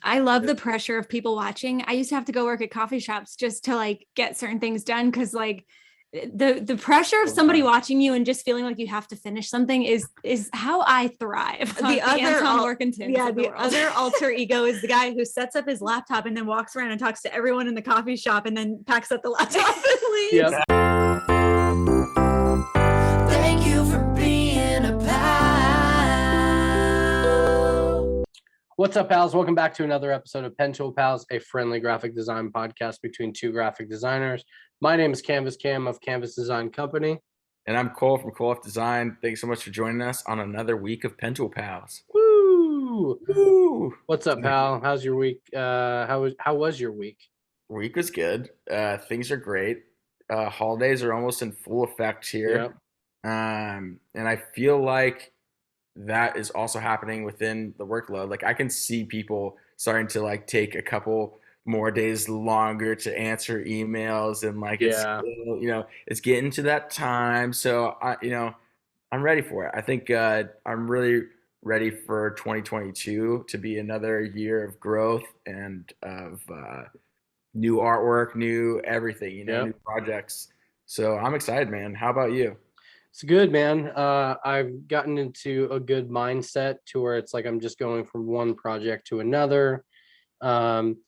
I love the pressure of people watching. I used to have to go work at coffee shops just to like get certain things done because like the pressure of somebody watching you and just feeling like you have to finish something is how I thrive. The other alter ego is the guy who sets up his laptop and then walks around and talks to everyone in the coffee shop and then packs up the laptop and leaves. Yep. Thank you for being a pal. What's up, pals? Welcome back to another episode of Pentool Pals, a friendly graphic design podcast between two graphic designers. My name is Canvas Cam of Canvas Design Company. And I'm Cole from Cole Design. Thanks so much for joining us on another week of Pentool Pals. Woo! Woo! What's up, pal? How's your week? How was your week? Week was good. Things are great. Holidays are almost in full effect here. Yep. And I feel like that is also happening within the workload. Like I can see people starting to like take a couple more days longer to answer emails and like it's still, it's getting to that time. So I'm ready for it. I think I'm really ready for 2022 to be another year of growth and of new artwork, new everything, new projects. So I'm excited, man. How about you? It's good, man. I've gotten into a good mindset to where it's like I'm just going from one project to another. I'm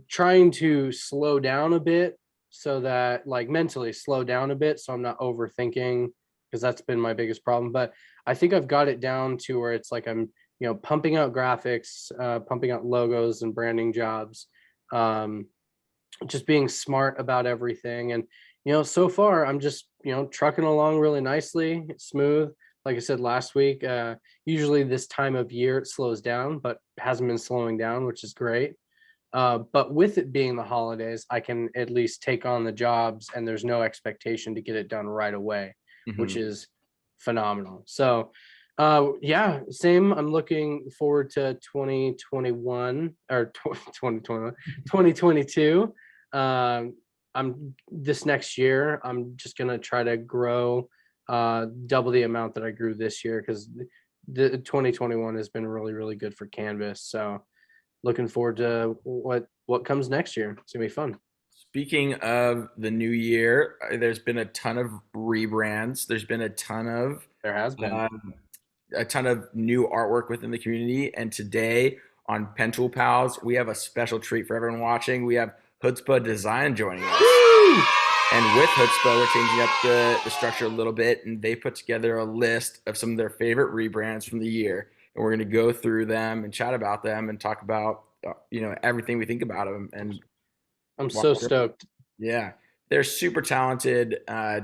trying to slow down a bit so that like mentally slow down a bit so I'm not overthinking, because that's been my biggest problem. But I think I've got it down to where it's like I'm, pumping out graphics, pumping out logos and branding jobs, just being smart about everything. And, so far I'm just, trucking along really nicely, smooth. Like I said last week, usually this time of year it slows down, but hasn't been slowing down, which is great. But with it being the holidays, I can at least take on the jobs and there's no expectation to get it done right away, which is phenomenal. So, same. I'm looking forward to 2021 or 2021, 2022. I'm this next year, I'm just going to try to grow double the amount that I grew this year, because the 2021 has been really, really good for Canvas. So looking forward to what comes next year. It's gonna be fun. Speaking of the new year, there's been a ton of rebrands. There has been a ton of new artwork within the community. And today on Pentool Pals, we have a special treat for everyone watching. We have Hoodzpah Design joining us. Woo! And with Hoodzpah, we're changing up the structure a little bit, and they put together a list of some of their favorite rebrands from the year. And we're going to go through them and chat about them and talk about, everything we think about them. And I'm so stoked. Yeah. They're super talented,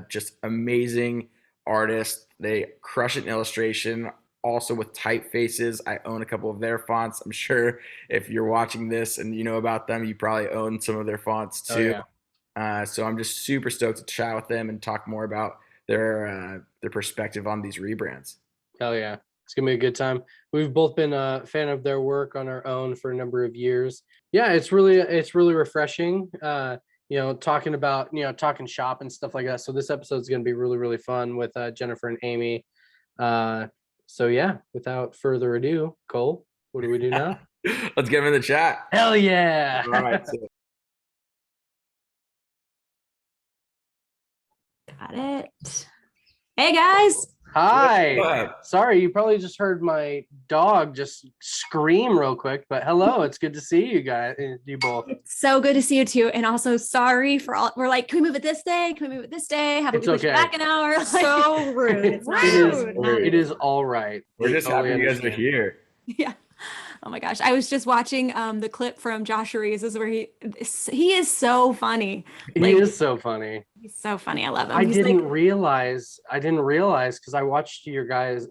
just amazing artists. They crush it in illustration, also with typefaces. I own a couple of their fonts. I'm sure if you're watching this and you know about them, you probably own some of their fonts too. Oh, yeah. So I'm just super stoked to chat with them and talk more about their perspective on these rebrands. Hell yeah. It's gonna be a good time. We've both been a fan of their work on our own for a number of years. Yeah, it's really refreshing. Talking about talking shop and stuff like that. So this episode is gonna be really, really fun with Jennifer and Amy. So yeah, without further ado, Cole, what do we do now? Let's get them in the chat. Hell yeah! All right. Got it. Hey guys. Hi. Sorry, you probably just heard my dog just scream real quick, but hello, it's good to see you guys, you both. It's so good to see you too. And also sorry for all, we're like, can we move it this day? Can we move it this day? How about we push it back an hour? So rude. It's rude. It is all right. We're just happy you guys are here. Yeah. Oh my gosh. I was just watching the clip from Josh Reeves where he is so funny. He is so funny. He's so funny. I love him. I didn't realize because I watched you guys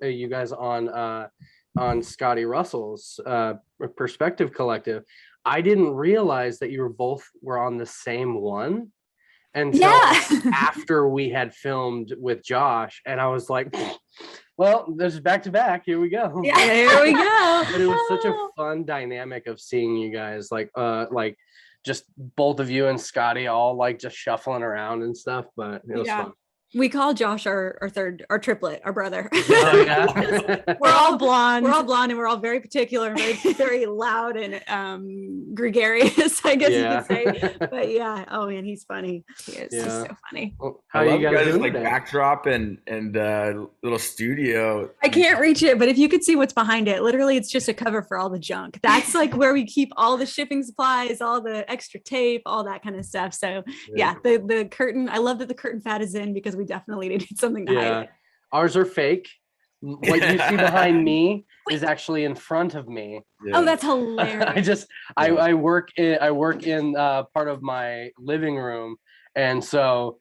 on Scotty Russell's Perspective Collective. I didn't realize that you were on the same one. And so after we had filmed with Josh, and I was like, well, there's back to back. Here we go. Yeah, here we go. But it was such a fun dynamic of seeing you guys like just both of you and Scotty all like just shuffling around and stuff. But it was fun. We call Josh our triplet, our brother. Oh, yeah. We're all blonde. We're all blonde, and we're all very particular and very, very loud and gregarious, I guess you could say. But yeah, oh man, he's funny. He is. Yeah. He's so funny. Well, I how love you guys doing like today? backdrop and little studio. I can't reach it, but if you could see what's behind it, literally it's just a cover for all the junk. That's like where we keep all the shipping supplies, all the extra tape, all that kind of stuff. So yeah, the curtain, I love that the curtain fat is in because we definitely needed something to hide it. Ours are fake. What you see behind me is actually in front of me. Oh, that's hilarious. I work in part of my living room, and so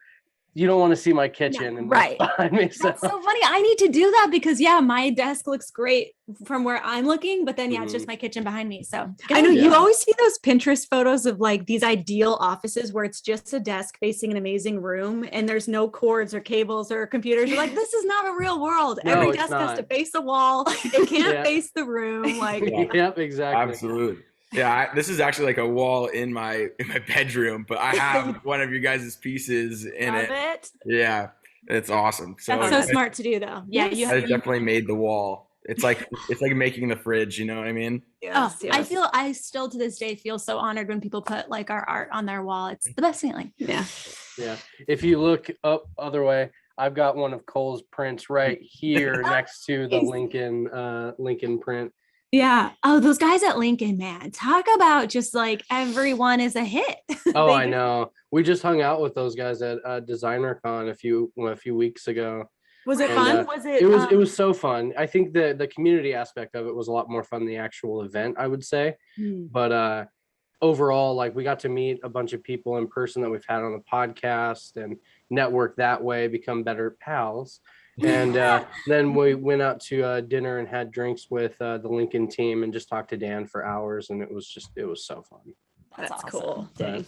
you don't want to see my kitchen and right behind me. So. That's so funny. I need to do that because my desk looks great from where I'm looking, but then it's just my kitchen behind me. So I know you always see those Pinterest photos of like these ideal offices where it's just a desk facing an amazing room and there's no cords or cables or computers. You're like, this is not a real world. No, every it's desk not. has to face the wall. It can't face the room. Like Yep, exactly. Absolutely. Yeah, this is actually like a wall in my bedroom, but I have one of you guys' pieces in Love it. Yeah, it's awesome. So that's so smart to do, though. Yeah, I definitely made the wall. It's like making the fridge. You know what I mean? Yes, yes. I still to this day feel so honored when people put like our art on their wall. It's the best feeling. Yeah. If you look up other way, I've got one of Cole's prints right here next to the Lincoln print. Yeah. Oh, those guys at Lincoln, man, talk about just like everyone is a hit. Oh, I know. We just hung out with those guys at Designer Con a few weeks ago. Was it fun? It was so fun. I think the community aspect of it was a lot more fun than the actual event, I would say. But overall, like we got to meet a bunch of people in person that we've had on the podcast and network that way, become better pals. And then we went out to dinner and had drinks with the Lincoln team and just talked to Dan for hours, and it was so fun. That's awesome. cool. But,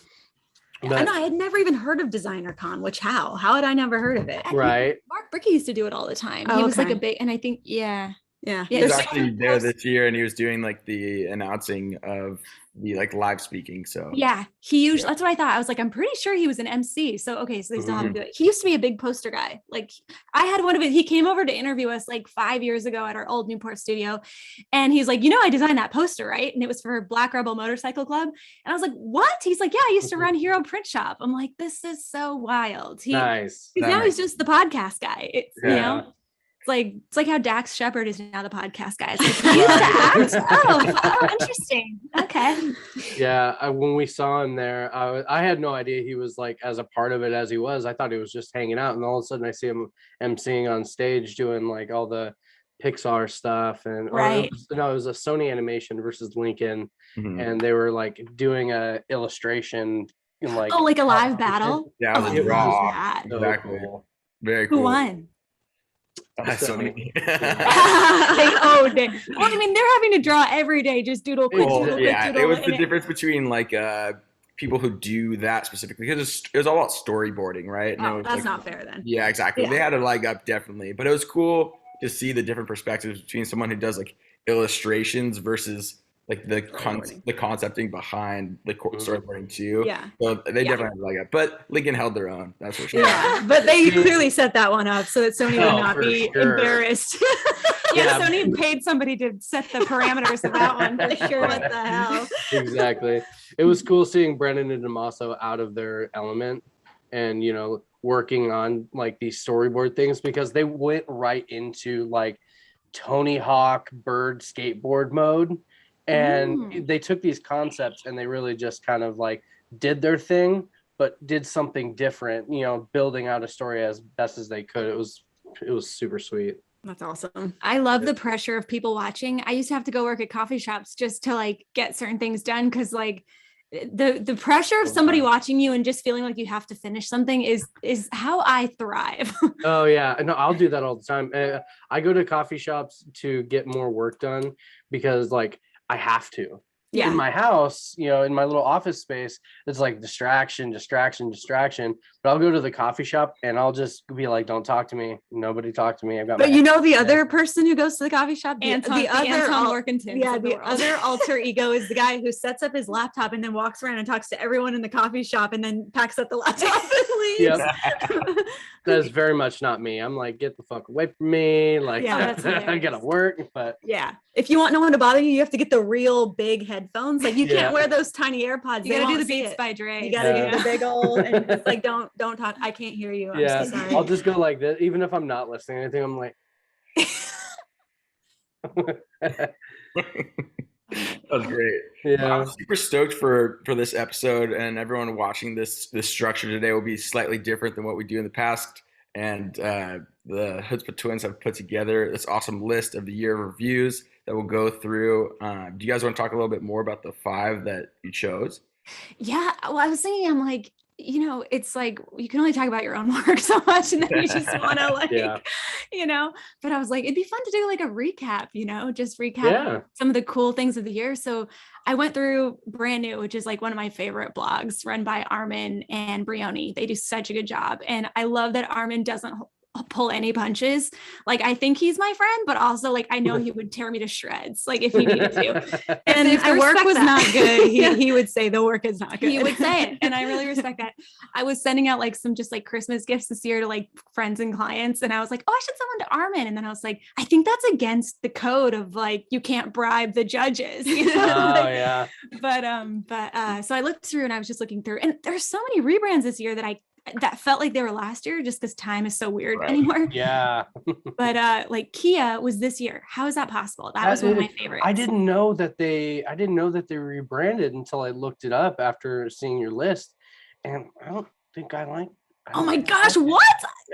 I know I had never even heard of Designer Con, which how had I never heard of it? Right. Mark Bricky used to do it all the time. Oh, he was like okay. a big, and I think He was actually there this year, and he was doing like the announcing of the like live speaking. So yeah, he usually that's what I thought. I was like, I'm pretty sure he was an MC. So okay, so they still have him do it. He used to be a big poster guy. Like I had one of it. He came over to interview us like 5 years ago at our old Newport studio, and he's like, I designed that poster, right? And it was for Black Rebel Motorcycle Club. And I was like, what? He's like, yeah, I used to run Hero Print Shop. I'm like, this is so wild. Nice. Now he's just the podcast guy. It's you know. It's like how Dax Shepard is now the podcast guy. It's like, he used to act? Oh, interesting. Okay. Yeah, when we saw him there, I had no idea he was like as a part of it as he was. I thought he was just hanging out, and all of a sudden I see him emceeing on stage doing like all the Pixar stuff, and right. It was a Sony Animation versus Lincoln, and they were like doing a illustration in like like a live battle. Yeah, it was raw. So Exactly. cool. Very cool. Who won? Sony. Oh, dang. Well, I mean, they're having to draw every day, just doodle quick, doodle. It was the difference between like people who do that specifically, because it was all about storyboarding, right? And that's not fair then. Yeah, exactly. Yeah. They had a leg up definitely, but it was cool to see the different perspectives between someone who does like illustrations versus like the concepting behind the storyboarding too. Yeah. So they definitely had a leg up, but Lincoln held their own. That's for sure. Yeah, but they clearly set that one up so that Sony would not be embarrassed. Sony paid somebody to set the parameters of that one for sure. What the hell? Exactly. It was cool seeing Brennan and Damaso out of their element and working on like these storyboard things, because they went right into like Tony Hawk bird skateboard mode. And they took these concepts and they really just kind of like did their thing, but did something different, building out a story as best as they could. It was super sweet. That's awesome. I love the pressure of people watching. I used to have to go work at coffee shops just to like get certain things done. Cause like the pressure of somebody watching you and just feeling like you have to finish something is how I thrive. Oh yeah. No, I'll do that all the time. I go to coffee shops to get more work done because like, I have to. In my house, in my little office space, it's like distraction. But but I'll go to the coffee shop and I'll just be like, don't talk to me. Nobody talk to me. I've got But my you know the other person who goes to the coffee shop, the other Anton Workington. yeah, the other alter ego is the guy who sets up his laptop and then walks around and talks to everyone in the coffee shop and then packs up the laptop and leaves. Yep. That's very much not me. I'm like, get the fuck away from me. Like, Yeah, that's I hilarious. gotta work, but Yeah. If you want no one to bother you, you have to get the real big headphones. Like you Yeah. can't wear those tiny AirPods. You They gotta do won't the see Beats it. by Dre. You gotta Yeah. do the big old and it's like don't talk. I can't hear you. I'm yeah, so sorry. I'll just go like this. Even if I'm not listening to anything, I'm like, That was great. yeah. I'm super stoked for this episode, and everyone watching this structure today will be slightly different than what we do in the past. And the Hoodzpah twins have put together this awesome list of the year of reviews that we'll go through. Do you guys want to talk a little bit more about the 5 that you chose? Yeah. Well, I was thinking, I'm like, it's like you can only talk about your own work so much, and then you just want to like, Yeah. But I was like, it'd be fun to do like a recap, just recap Yeah. some of the cool things of the year. So I went through Brand New, which is like one of my favorite blogs run by Armin and Brioni. They do such a good job. And I love that Armin doesn't pull any punches. Like, I think he's my friend, but also like I know he would tear me to shreds, like if he needed to. And if I the work respect was that. not good, Yeah. he would say the work is not good. He would say it, and I really respect that. I was sending out like some just like Christmas gifts this year to like friends and clients, and I was like, oh, I should send one to Armin, and then I was like, I think that's against the code of like you can't bribe the judges. Oh yeah. But so I looked through, and I was just looking through, and there's so many rebrands this year that felt like they were last year, just because time is so weird anymore. Yeah. But like Kia was this year. How is that possible? That was one of my favorites. I didn't know that they rebranded until I looked it up after seeing your list, and I don't think I like. Oh my gosh, what?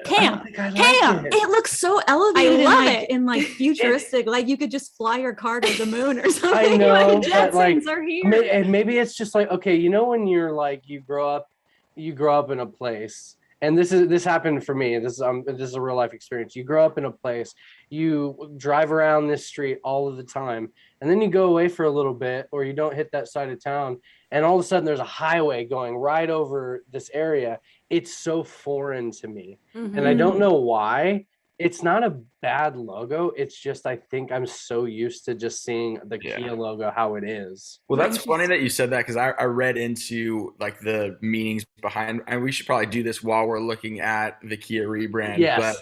Cam, It looks so elevated love and in like futuristic, like you could just fly your car to the moon or something. I know, like but like Jetsons are here. and maybe it's just like, okay, when you're like you grow up in a place, and this happened for me. This is a real life experience. You grow up in a place, you drive around this street all of the time, and then you go away for a little bit, or you don't hit that side of town, and all of a sudden there's a highway going right over this area. It's so foreign to me, and I don't know why. It's not a bad logo. It's just I think I'm so used to just seeing the Kia logo how it is. Well, that's funny that you said that, because I read into like the meanings behind, and we should probably do this while we're looking at the Kia rebrand. Yes.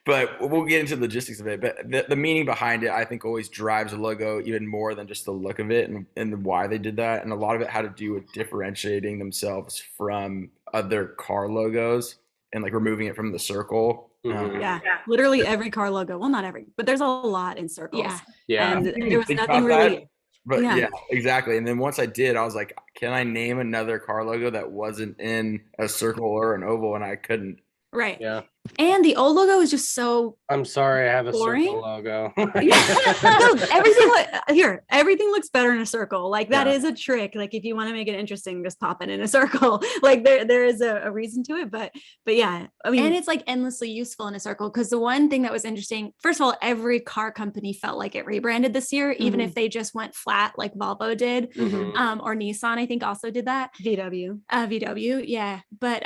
But we'll get into the logistics of it. But the meaning behind it, I think, always drives a logo even more than just the look of it and why they did that. And a lot of it had to do with differentiating themselves from other car logos and like removing it from the circle. Yeah, literally every car logo. Well, not every, but there's a lot in circles. Yeah. And there was Think nothing about really. that, but Yeah. yeah, exactly. And then once I did, I was like, can I name another car logo that wasn't in a circle or an oval? And I couldn't. Right. Yeah. And the old logo is just so I'm sorry, I have a boring? circle logo. No, everything looks better in a circle. Like that is a trick. Like if you want to make it interesting, just pop it in a circle. Like there is a reason to it, but yeah, I mean, and it's like endlessly useful in a circle, because the one thing that was interesting, first of all, every car company felt like it rebranded this year, even if they just went flat like Volvo did, or Nissan I think also did that. VW, yeah, but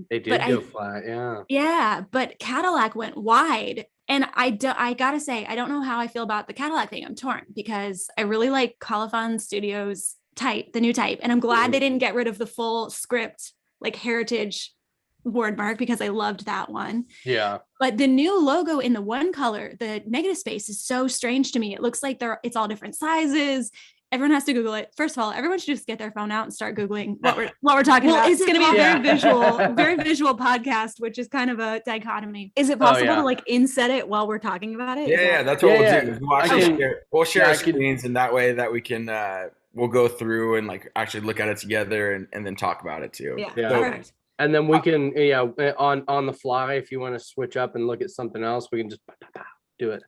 They did go flat, yeah, but Cadillac went wide. And I gotta say, I don't know how I feel about the Cadillac thing. I'm torn, because I really like Colophon Studios type, the new type. And I'm glad they didn't get rid of the full script, like heritage word mark, because I loved that one. Yeah. But the new logo in the one color, the negative space, is so strange to me. It looks like it's all different sizes. Everyone has to Google it. First of all, everyone should just get their phone out and start Googling what we're talking about. It's going to be a very visual podcast, which is kind of a dichotomy. Is it possible to like inset it while we're talking about it? Yeah, that's what we'll do. We'll share our screens, and that way that we can we'll go through and like actually look at it together and then talk about it too. Yeah. Perfect. And then we can on the fly, if you want to switch up and look at something else, we can just do it.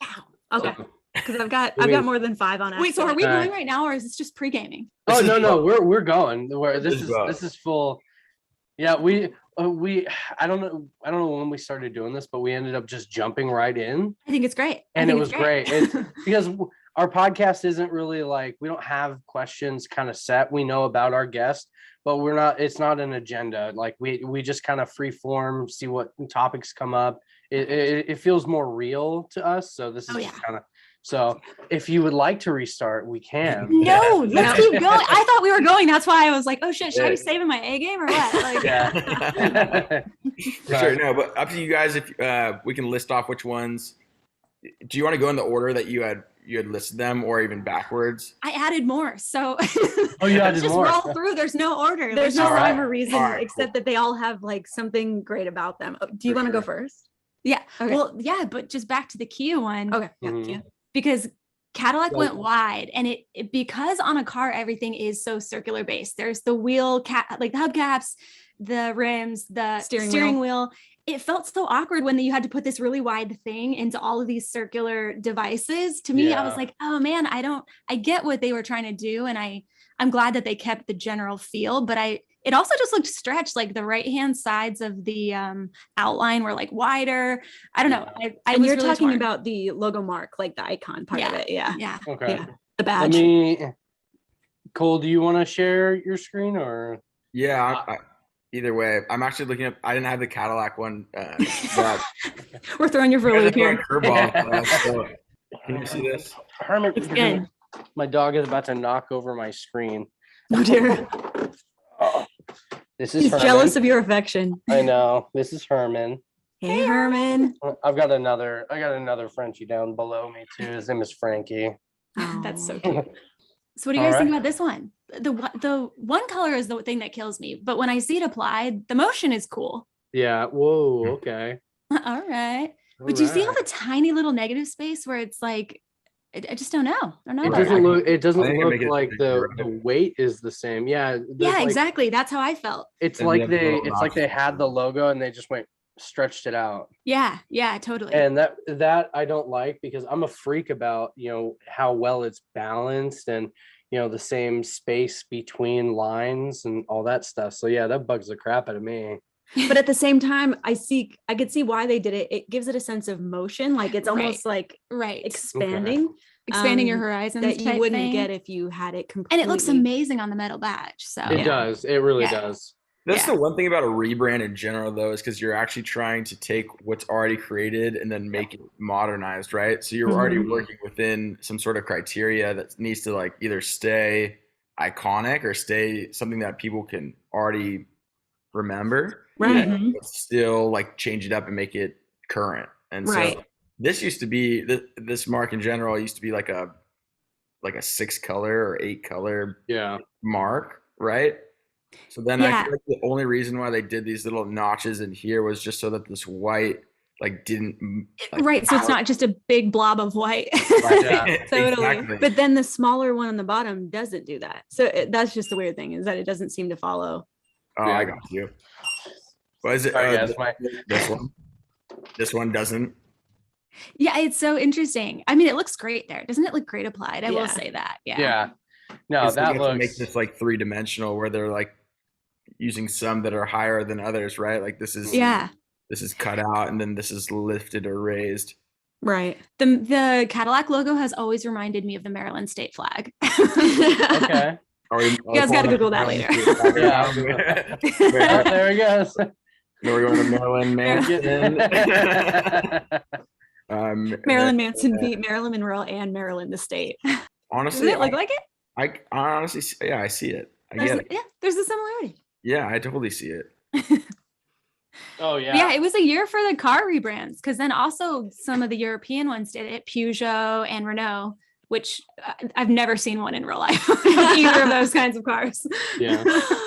Okay. Because I've got more than 5 on. Wait, so are we going right now, or is this just pre-gaming? Oh no, we're going. This is full. Yeah, we I don't know when we started doing this, but we ended up just jumping right in. I think it's great. And it was great. It's because our podcast isn't really like, we don't have questions kind of set. We know about our guest, but it's not an agenda. Like we just kind of free form, see what topics come up. It feels more real to us. So this is just kind of, so if you would like to restart, we can. No, let's keep going. I thought we were going. That's why I was like, oh shit, should I be saving my A game or what? Like, For sure. No, but up to you guys. If we can list off which ones. Do you want to go in the order that you had listed them, or even backwards? I added more. So you added just more. roll through. There's no order. There's no rhyme or reason Right, except that they all have like something great about them. Do you want to go first? Yeah. Okay. Well, yeah, but just back to the Kia one. Okay. Yeah. Mhm. Yeah. Because Cadillac went wide, and it because on a car everything is so circular based. There's the wheel like the hubcaps, the rims, the steering wheel. It felt so awkward when you had to put this really wide thing into all of these circular devices. To me, I was like, oh man, I get what they were trying to do, and I'm glad that they kept the general feel, but it also just looked stretched. Like the right hand sides of the outline were like wider. I don't know. And you're really talking about the logo mark, like the icon part of it. Yeah. Yeah. Okay. Yeah. The badge. Cole, do you want to share your screen or? Yeah. Either way, I'm actually looking up. I didn't have the Cadillac one. We're throwing you for a loop here. So, can you see this? Herman, It's good. my dog is about to knock over my screen. Oh dear. Oh, this is He's Herman. jealous of your affection. I know. This is Herman. Hey, Herman. I got another Frenchie down below me too. His name is Frankie. That's so cute. So what do you guys think about this one? The one color is the thing that kills me, but when I see it applied, the motion is cool. Yeah. Whoa. Okay. All right. But you see all the tiny little negative space where it's like, I just don't know. It doesn't look like the weight is the same. Yeah. Yeah, exactly. That's how I felt. It's like they had the logo and they just stretched it out. Yeah, totally. And that I don't like, because I'm a freak about, how well it's balanced and, the same space between lines and all that stuff. So yeah, that bugs the crap out of me. But at the same time, I could see why they did it. It gives it a sense of motion, like it's almost like expanding, expanding your horizons that you wouldn't get if you had it completely. And it looks amazing on the metal badge. So it does. It really does. That's the one thing about a rebrand in general, though, is because you're actually trying to take what's already created and then make it modernized, right? So you're already working within some sort of criteria that needs to like either stay iconic or stay something that people can already remember, right? But still like change it up and make it current. And so this used to be this mark in general used to be like a 6 color or 8 color mark, right? So then I feel like the only reason why they did these little notches in here was just so that this white didn't so it's not just a big blob of white. Totally. Exactly. But then the smaller one on the bottom doesn't do that. So that's just the weird thing, is that it doesn't seem to follow. Oh, I got you. What is it? This one. This one doesn't. Yeah, it's so interesting. I mean, it looks great there. Doesn't it look great applied? I will say that. Yeah. No, that looks make this like 3-dimensional, where they're like using some that are higher than others, right? Like this is cut out and then this is lifted or raised. Right. The Cadillac logo has always reminded me of the Maryland state flag. Okay. You guys got to Google that later. There he goes. We're going to Maryland Manson. Marilyn Manson beat Marilyn Monroe and Maryland the state. Honestly, does it look like it? I honestly, I see it. I get it. Yeah, there's a similarity. Yeah, I totally see it. Oh yeah. Yeah, it was a year for the car rebrands, because then also some of the European ones did it, Peugeot and Renault, which I've never seen one in real life. Either of those kinds of cars. Yeah,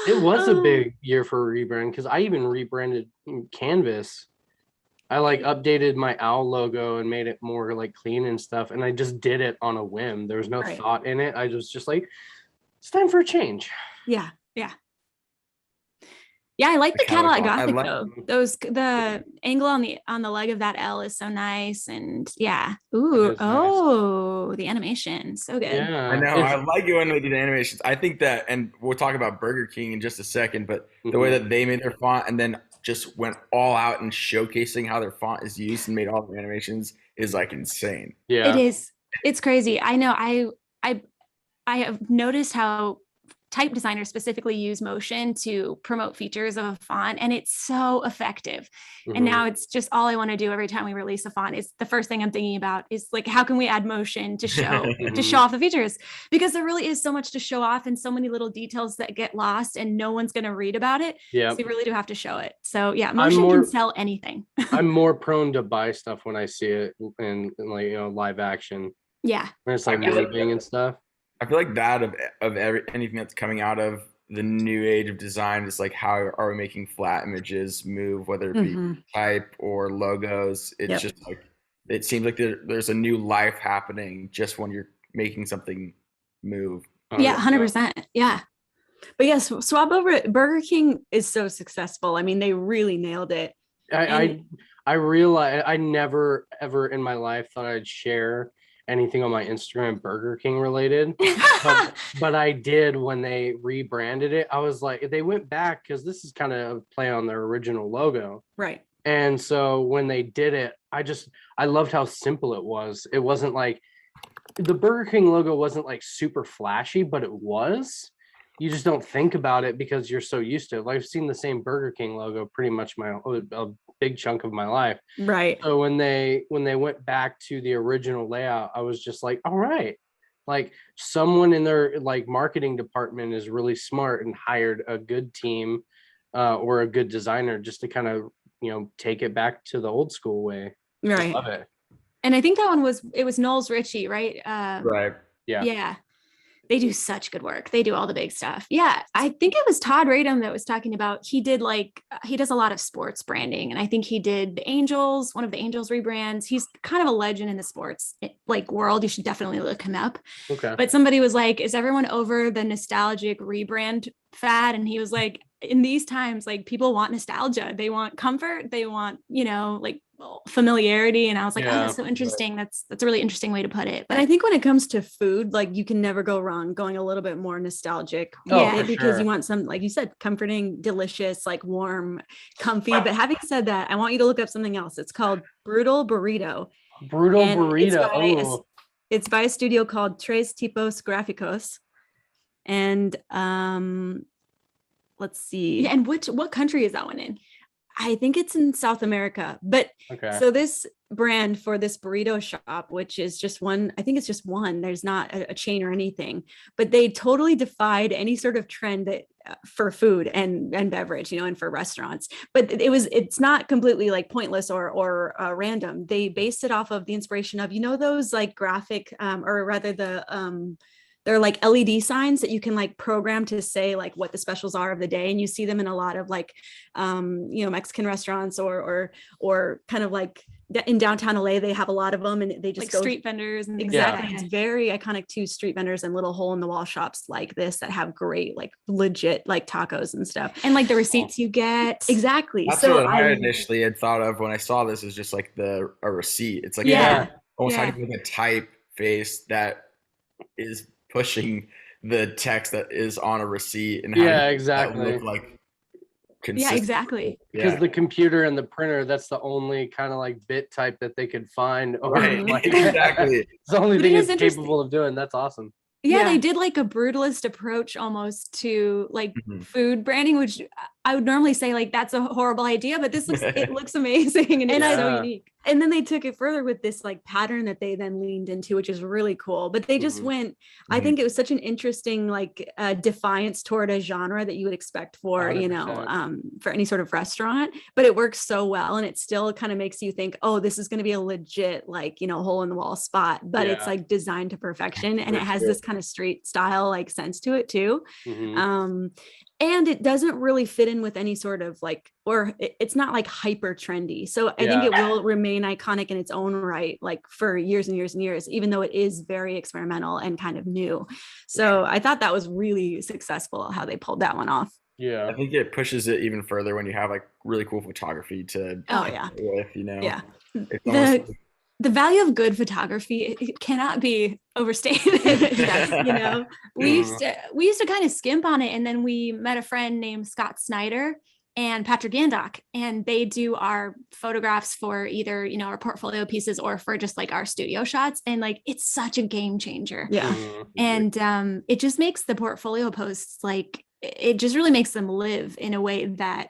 it was a big year for rebrand, because I even rebranded Canvas. I updated my owl logo and made it more clean and stuff, and I just did it on a whim. There was no thought in it. I was just like, it's time for a change. Yeah. Yeah, I like the Cadillac Gothic though. The angle on the leg of that L is so nice, and the animation, so good. Yeah, I know. I like it when they do the animations. I think that, and we'll talk about Burger King in just a second, but the way that they made their font and then just went all out and showcasing how their font is used and made all the animations is insane. Yeah, it is. It's crazy. I know. I have noticed how type designers specifically use motion to promote features of a font, and it's so effective. And now it's just all I want to do every time we release a font is the first thing I'm thinking about is like, how can we add motion to show off the features? Because there really is so much to show off and so many little details that get lost and no one's going to read about it. Yeah. So you really do have to show it. So yeah, motion can sell anything. I'm more prone to buy stuff when I see it in like, live action. Yeah. When it's like moving and stuff. I feel like that of anything that's coming out of the new age of design is like, how are we making flat images move, whether it be type or logos? It's just like, it seems like there's a new life happening just when you're making something move. Yeah, 100%. Yeah. But yes, swap over it. Burger King is so successful. I mean, they really nailed it. I realize I never ever in my life thought I'd share anything on my Instagram Burger King related, but I did when they rebranded it. I was like, they went back because this is kind of a play on their original logo. Right. And so when they did it, I loved how simple it was. It wasn't like the Burger King logo wasn't like super flashy, but it was. You just don't think about it because you're so used to it. Like, I've seen the same Burger King logo pretty much a big chunk of my life. Right. So when they went back to the original layout, I was just like, all right, like someone in their like marketing department is really smart and hired a good team or a good designer just to kind of, take it back to the old school way. Right. I love it. And I think that one was Knowles Ritchie, right? Right. Yeah. Yeah. They do such good work. They do all the big stuff. Yeah. I think it was Todd Radom that was talking about, he does a lot of sports branding. And I think he did one of the Angels rebrands. He's kind of a legend in the sports like world. You should definitely look him up. Okay. But somebody was like, is everyone over the nostalgic rebrand fad? And he was like, in these times, like people want nostalgia. They want comfort. They want, like familiarity. And I was like, oh, that's so interesting. That's a really interesting way to put it. But I think when it comes to food, like you can never go wrong going a little bit more nostalgic. Because you want some, like you said, comforting, delicious, like warm, comfy. But having said that, I want you to look up something else. It's called Brutal Burrito. It's by a studio called Tres Tipos Gráficos. And let's see. Yeah, and what country is that one in? I think it's in South America, but so this brand for this burrito shop, which is just one, I think it's just one, there's not a chain or anything, but they totally defied any sort of trend that for food and beverage, and for restaurants, but it's not completely like pointless or random. They based it off of the inspiration of, those like graphic or rather they're like LED signs that you can like program to say like what the specials are of the day. And you see them in a lot of like, Mexican restaurants or kind of like in downtown LA, they have a lot of them and they just like street vendors. And exactly. It's very iconic to street vendors and little hole in the wall shops like this that have great, like legit like tacos and stuff. And like the receipts you get. Exactly. That's what I initially had thought of when I saw this is just like a receipt. It's like, almost like a typeface that is pushing the text that is on a receipt and exactly look like consistent. Yeah, exactly. Because the computer and the printer, that's the only kind of like bit type that they could find. Right. Exactly. It's the only thing it's capable of doing. That's awesome. Yeah, they did like a brutalist approach almost to like food branding, which I would normally say like that's a horrible idea, but it looks amazing and it's so unique. And then they took it further with this like pattern that they then leaned into, which is really cool. But they just went, I think it was such an interesting like defiance toward a genre that you would expect for, 100%. For any sort of restaurant, but it works so well. And it still kind of makes you think, oh, this is going to be a legit, like, hole in the wall spot, but it's like designed to perfection. And it has this kind of street style, like sense to it too. And it doesn't really fit in with any sort of like, or it's not like hyper trendy. So I think it will remain iconic in its own right, like for years and years and years, even though it is very experimental and kind of new. So I thought that was really successful how they pulled that one off. Yeah. I think it pushes it even further when you have like really cool photography to with, Yeah. The value of good photography, it cannot be overstated. We used to kind of skimp on it. And then we met a friend named Scott Snyder and Patrick Gandock, and they do our photographs for either, our portfolio pieces or for just like our studio shots. And like, it's such a game changer. Yeah. And it just makes the portfolio posts, like, it just really makes them live in a way that,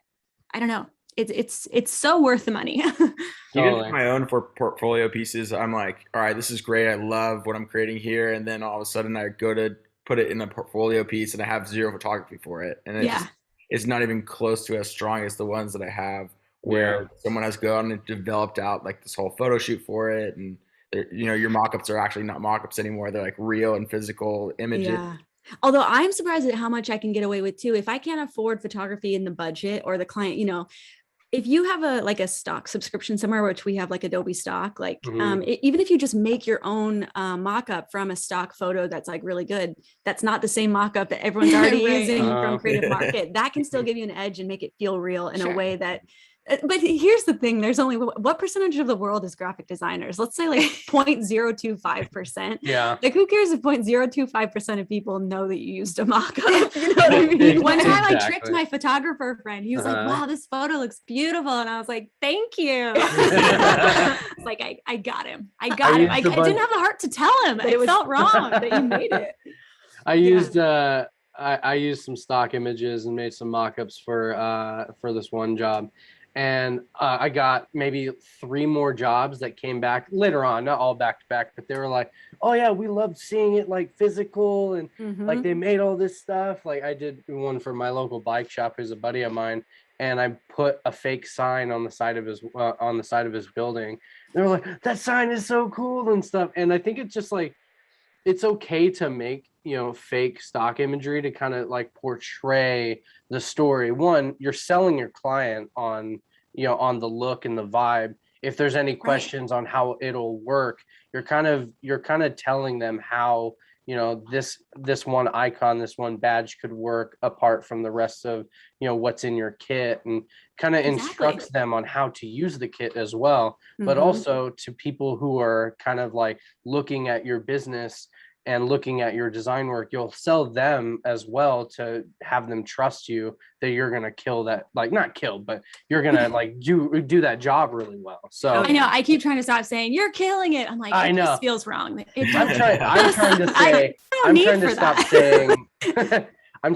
I don't know, it's so worth the money. Even for my own for portfolio pieces, I'm like, all right, this is great. I love what I'm creating here. And then all of a sudden I go to put it in a portfolio piece and I have zero photography for it. And it's not even close to as strong as the ones that I have where someone has gone and developed out like this whole photo shoot for it. And your mock-ups are actually not mock-ups anymore. They're like real and physical images. Yeah. Although I'm surprised at how much I can get away with too. If I can't afford photography in the budget, or the client, if you have a stock subscription somewhere, which we have like Adobe stock, like even if you just make your own mock-up from a stock photo that's like really good, that's not the same mock-up that everyone's already using from Creative Market. That can still give you an edge and make it feel real in a way that. But here's the thing, there's only what percentage of the world is graphic designers? Let's say like 0.025%. Yeah. Like who cares if 0.025% of people know that you used a mock-up? You know what I mean? One time I tricked my photographer friend. He was like, wow, this photo looks beautiful. And I was like, thank you. It's like, I got him. I didn't have the heart to tell him. It felt wrong that you made it. I used I used some stock images and made some mock-ups for this one job. And I got maybe 3 more jobs that came back later on, not all back to back, but they were like, oh yeah, we loved seeing it like physical and like they made all this stuff. Like I did one for my local bike shop, who's a buddy of mine, and I put a fake sign on the side of his building. They were like, that sign is so cool and stuff. And I think it's just like, it's okay to make, fake stock imagery to kind of like portray the story. One, you're selling your client on, on the look and the vibe. If there's any questions on how it'll work, you're kind of telling them how, this one icon, this one badge could work apart from the rest of, what's in your kit, and kind of instructs them on how to use the kit as well. But also to people who are kind of like looking at your business and looking at your design work, you'll sell them as well to have them trust you that you're going to kill that, like not kill, but you're going to like do that job really well. So I know I keep trying to stop saying you're killing it. I'm like, I know this feels wrong. I'm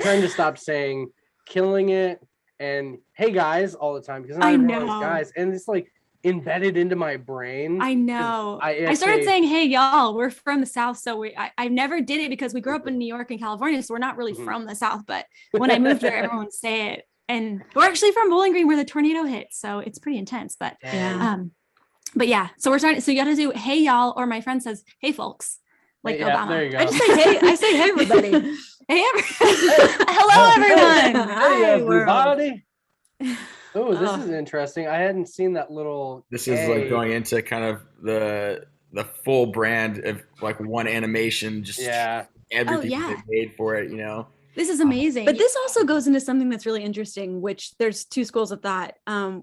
trying to stop saying killing it and hey guys all the time, because not everyone is guys, and it's like embedded into my brain. I know. I started saying, hey y'all, we're from the South. So I never did it because we grew up in New York and California. So we're not really from the South, but when I moved there, everyone would say it. And we're actually from Bowling Green where the tornado hit. So it's pretty intense, but yeah. So we're starting, so you got to do, hey y'all, or my friend says, hey folks, like Obama. There you go. I just say, hey, hey everybody. Hello everyone. Hey everybody. Oh, this is interesting. I hadn't seen that little. This is like going into kind of the full brand of like one animation, just everything they made for it, This is amazing. But this also goes into something that's really interesting, which there's 2 schools of thought,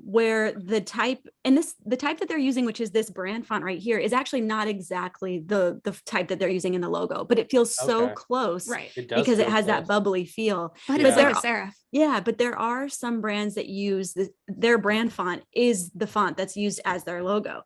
where the type that they're using, which is this brand font right here, is actually not exactly the type that they're using in the logo, but it feels so close, right? Because it has that bubbly feel. But it's like serif. Yeah, but there are some brands that use their brand font is the font that's used as their logo.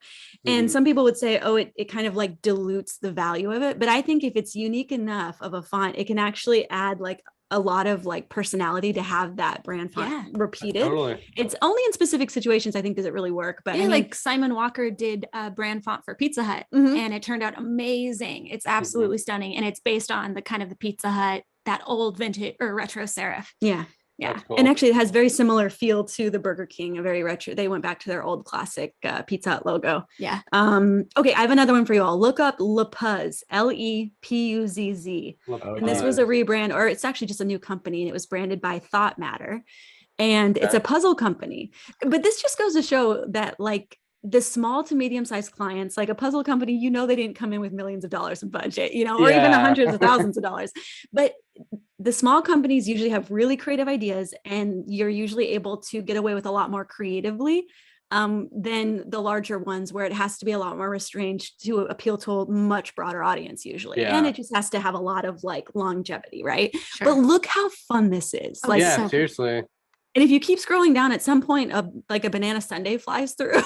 And some people would say, oh, it kind of like dilutes the value of it. But I think if it's unique enough of a font, it can actually add like a lot of like personality to have that brand font repeated. Totally. It's only in specific situations, I think, does it really work. But like Simon Walker did a brand font for Pizza Hut and it turned out amazing. It's absolutely stunning. And it's based on the kind of the Pizza Hut, that old vintage or retro serif. Yeah. Yeah. Cool. And actually it has very similar feel to the Burger King, a very retro. They went back to their old classic Pizza Hut logo. Yeah. Okay. I have another one for you all. Look up Lepuzz, Lepuzz. And this was a rebrand, or it's actually just a new company, and it was branded by Thought Matter. And it's a puzzle company. But this just goes to show that like the small to medium-sized clients, like a puzzle company, they didn't come in with millions of dollars in budget, or even hundreds of thousands of dollars. But the small companies usually have really creative ideas, and you're usually able to get away with a lot more creatively than the larger ones, where it has to be a lot more restrained to appeal to a much broader audience usually. And it just has to have a lot of like longevity, right? Sure. But look how fun this is. Seriously. And if you keep scrolling down, at some point, like a banana sundae flies through.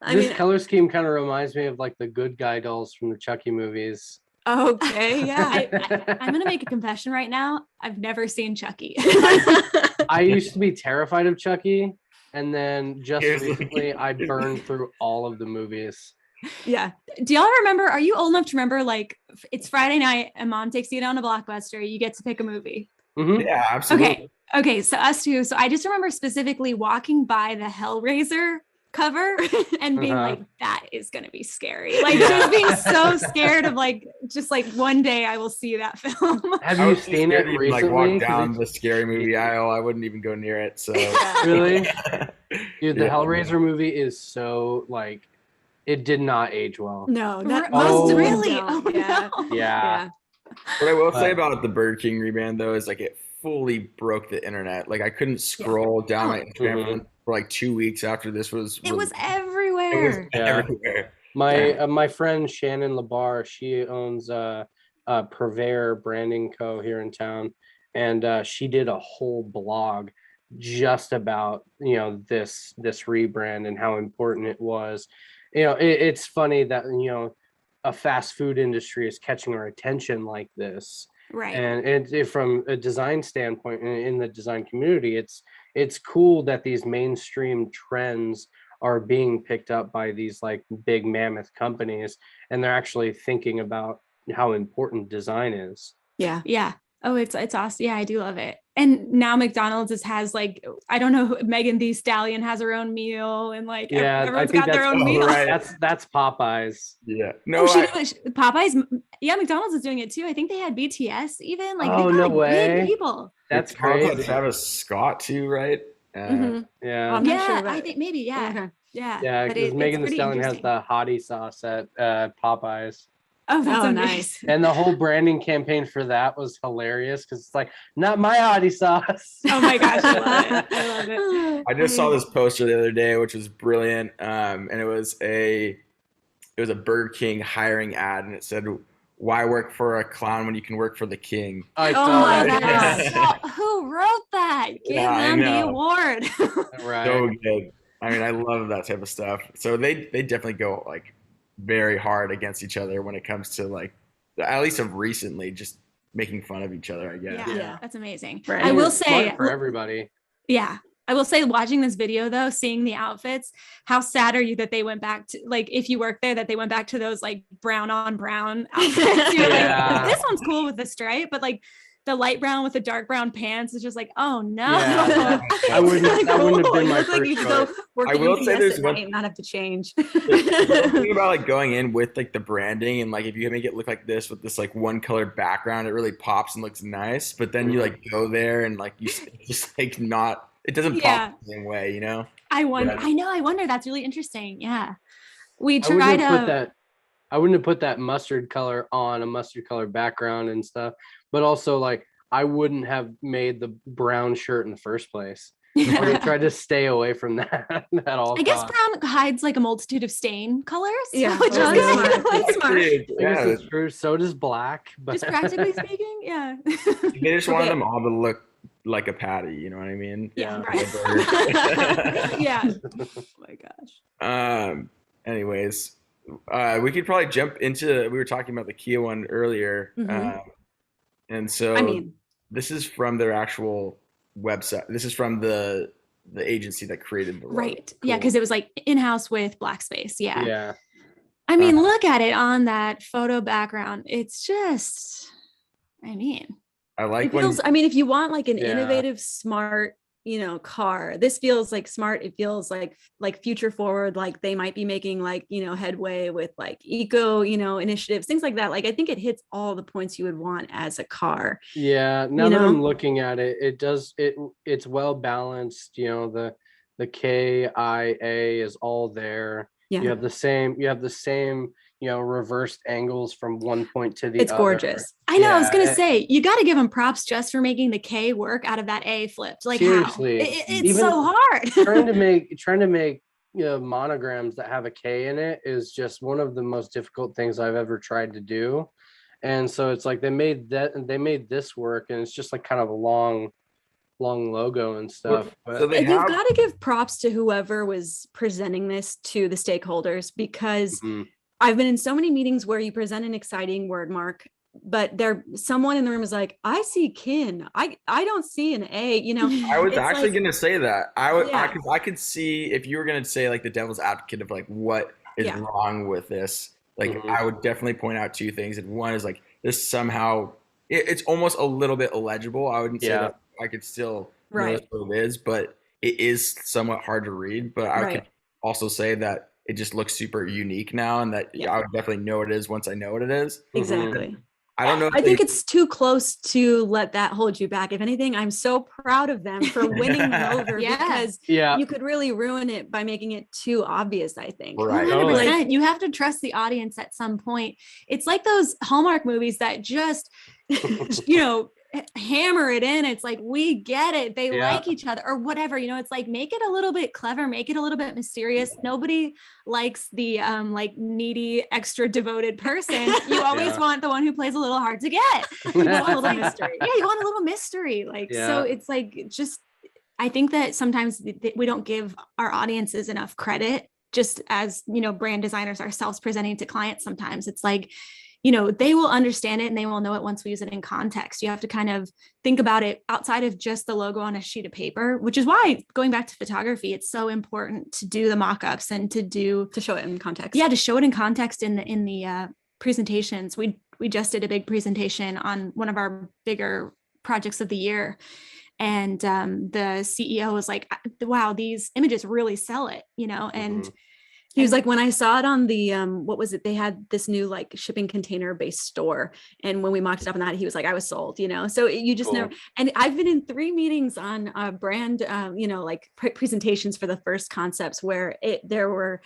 This color scheme kind of reminds me of like the good guy dolls from the Chucky movies. Okay, yeah. I'm gonna make a confession right now. I've never seen Chucky. I used to be terrified of Chucky, and then just recently I burned through all of the movies. Yeah. Do y'all remember? Are you old enough to remember? Like, it's Friday night and mom takes you down to Blockbuster. You get to pick a movie. Mhm. Yeah, absolutely. Okay. So us too. So I just remember specifically walking by the Hellraiser cover and being like, that is going to be scary. Like just being so scared of like, just like one day I will see that film. Have you seen it recently? Like walk down the scary movie aisle, I wouldn't even go near it. So really, dude, the Hellraiser movie is so like, it did not age well. No, that really. Oh, yeah. Yeah. What I will say about the Burger King rebrand though is like it fully broke the internet. Like I couldn't scroll down my Instagram for like 2 weeks after this was. It was everywhere. It was everywhere. My friend Shannon Labar, she owns Purveyor Branding Co. here in town, and she did a whole blog just about this rebrand and how important it was. It's funny that a fast food industry is catching our attention like this. Right. And it from a design standpoint in the design community, it's cool that these mainstream trends are being picked up by these like big mammoth companies, and they're actually thinking about how important design is. Yeah. Oh, it's awesome. Yeah, I do love it. And now McDonald's has like, I don't know, Megan Thee Stallion has her own meal, and like everyone's got their own meal. Right. That's Popeyes. Yeah. No, Popeyes. Yeah, McDonald's is doing it too. I think they had BTS even. Like, oh, no way. Big people. That's crazy. Travis Scott too, right? Yeah. I'm not sure, I think maybe. Yeah. Okay. Yeah. Because Megan Thee Stallion has the hottie sauce at Popeyes. Oh, that's nice. And the whole branding campaign for that was hilarious because it's like, not my hottie sauce. Oh my gosh, I love it. I just saw this poster the other day, which was brilliant. And it was a Burger King hiring ad, and it said, "Why work for a clown when you can work for the king?" Oh my gosh. Who wrote that? Give them the award. Right. So good. I mean, I love that type of stuff. So they definitely go like very hard against each other when it comes to like, at least of recently, just making fun of each other, I guess. Yeah. That's amazing. Right. I will say for everybody. Yeah. I will say, watching this video though, seeing the outfits, how sad are you that they went back to, like, if you work there, that they went back to those like brown on brown outfits. You're like, this one's cool with the stripe, but like the light brown with the dark brown pants is just like, oh no. Yeah. I wouldn't have been my first choice. I will say there's one not have to change. The thing about like going in with like the branding, and like if you make it look like this with this like one colored background, it really pops and looks nice. But then you like go there and like you just like not, it doesn't pop the same way, I wonder. I wonder. That's really interesting. Yeah. We I wouldn't tried have put that mustard color on a mustard color background and stuff, but also like I wouldn't have made the brown shirt in the first place. I tried to stay away from that at all. I guess brown hides like a multitude of stain colors. Yeah, which is smart. Yeah, that's true. So does black. But just practically speaking, yeah. They just wanted them all to look like a patty, you know what I mean? Yeah. Right. Yeah. Oh my gosh. Anyways, we could probably jump into. We were talking about the Kia one earlier, and so I mean, this is from their actual website. This is from the agency that created the logo. Right. Cool. Yeah, because it was like in-house with black space. Yeah. Yeah. I mean, look at it on that photo background. It's just, I mean, I like it feels, if you want like an innovative, smart, car, this feels like smart. It feels like future forward, like they might be making like, headway with like eco, initiatives, things like that. Like, I think it hits all the points you would want as a car. Yeah. Now that I'm looking at it, it's well balanced. The KIA is all there. Yeah. You have the same, reversed angles from one point to the other. It's gorgeous. I know. I was going to say, you got to give them props just for making the K work out of that A flipped. Like, seriously, how? It's so hard. trying to make monograms that have a K in it is just one of the most difficult things I've ever tried to do. And so it's like they made this work, and it's just like kind of a long long logo and stuff. So But they You've have got to give props to whoever was presenting this to the stakeholders, because Mhm. I've been in so many meetings where you present an exciting word mark, but someone in the room is like, I see kin. I don't see an A, you know. I was It's actually like, gonna say that. Yeah. I could see if you were gonna say like the devil's advocate of like what is Yeah. wrong with this. Like Mhm. I would definitely point out two things. And one is like this somehow it's almost a little bit illegible. I wouldn't say Yeah. that I could still Right. notice what it is, but it is somewhat hard to read. But I could Right. also say that it just looks super unique now, and that Yeah. I would definitely know what it is once I know what it is. Exactly. I don't know if I think they- it's too close to let that hold you back. If anything, I'm so proud of them for winning them over, Yeah. because yeah, you could really ruin it by making it too obvious, I think. Right. 100%. You have to trust the audience at some point. It's like those Hallmark movies that just, hammer it in. It's like, we get it. They Yeah. like each other or whatever, it's like, make it a little bit clever, make it a little bit mysterious. Nobody likes the like needy, extra devoted person. You always Yeah. want the one who plays a little hard to get. You want a So, little like, mystery. yeah, you want a little mystery. Like, Yeah. so it's like, just, I think that sometimes we don't give our audiences enough credit, just as, brand designers ourselves presenting to clients. Sometimes it's like, they will understand it and they will know it once we use it in context. You have to kind of think about it outside of just the logo on a sheet of paper, which is why, going back to photography, it's so important to do the mock-ups and to show it in context. Yeah, to show it in context in the presentations. We just did a big presentation on one of our bigger projects of the year. And the CEO was like, wow, these images really sell it, and he was like, when I saw it on the, what was it? They had this new like shipping container based store. And when we mocked it up on that, he was like, I was sold, so you just Cool. never, and I've been in 3 meetings on brand, like presentations for the first concepts where there were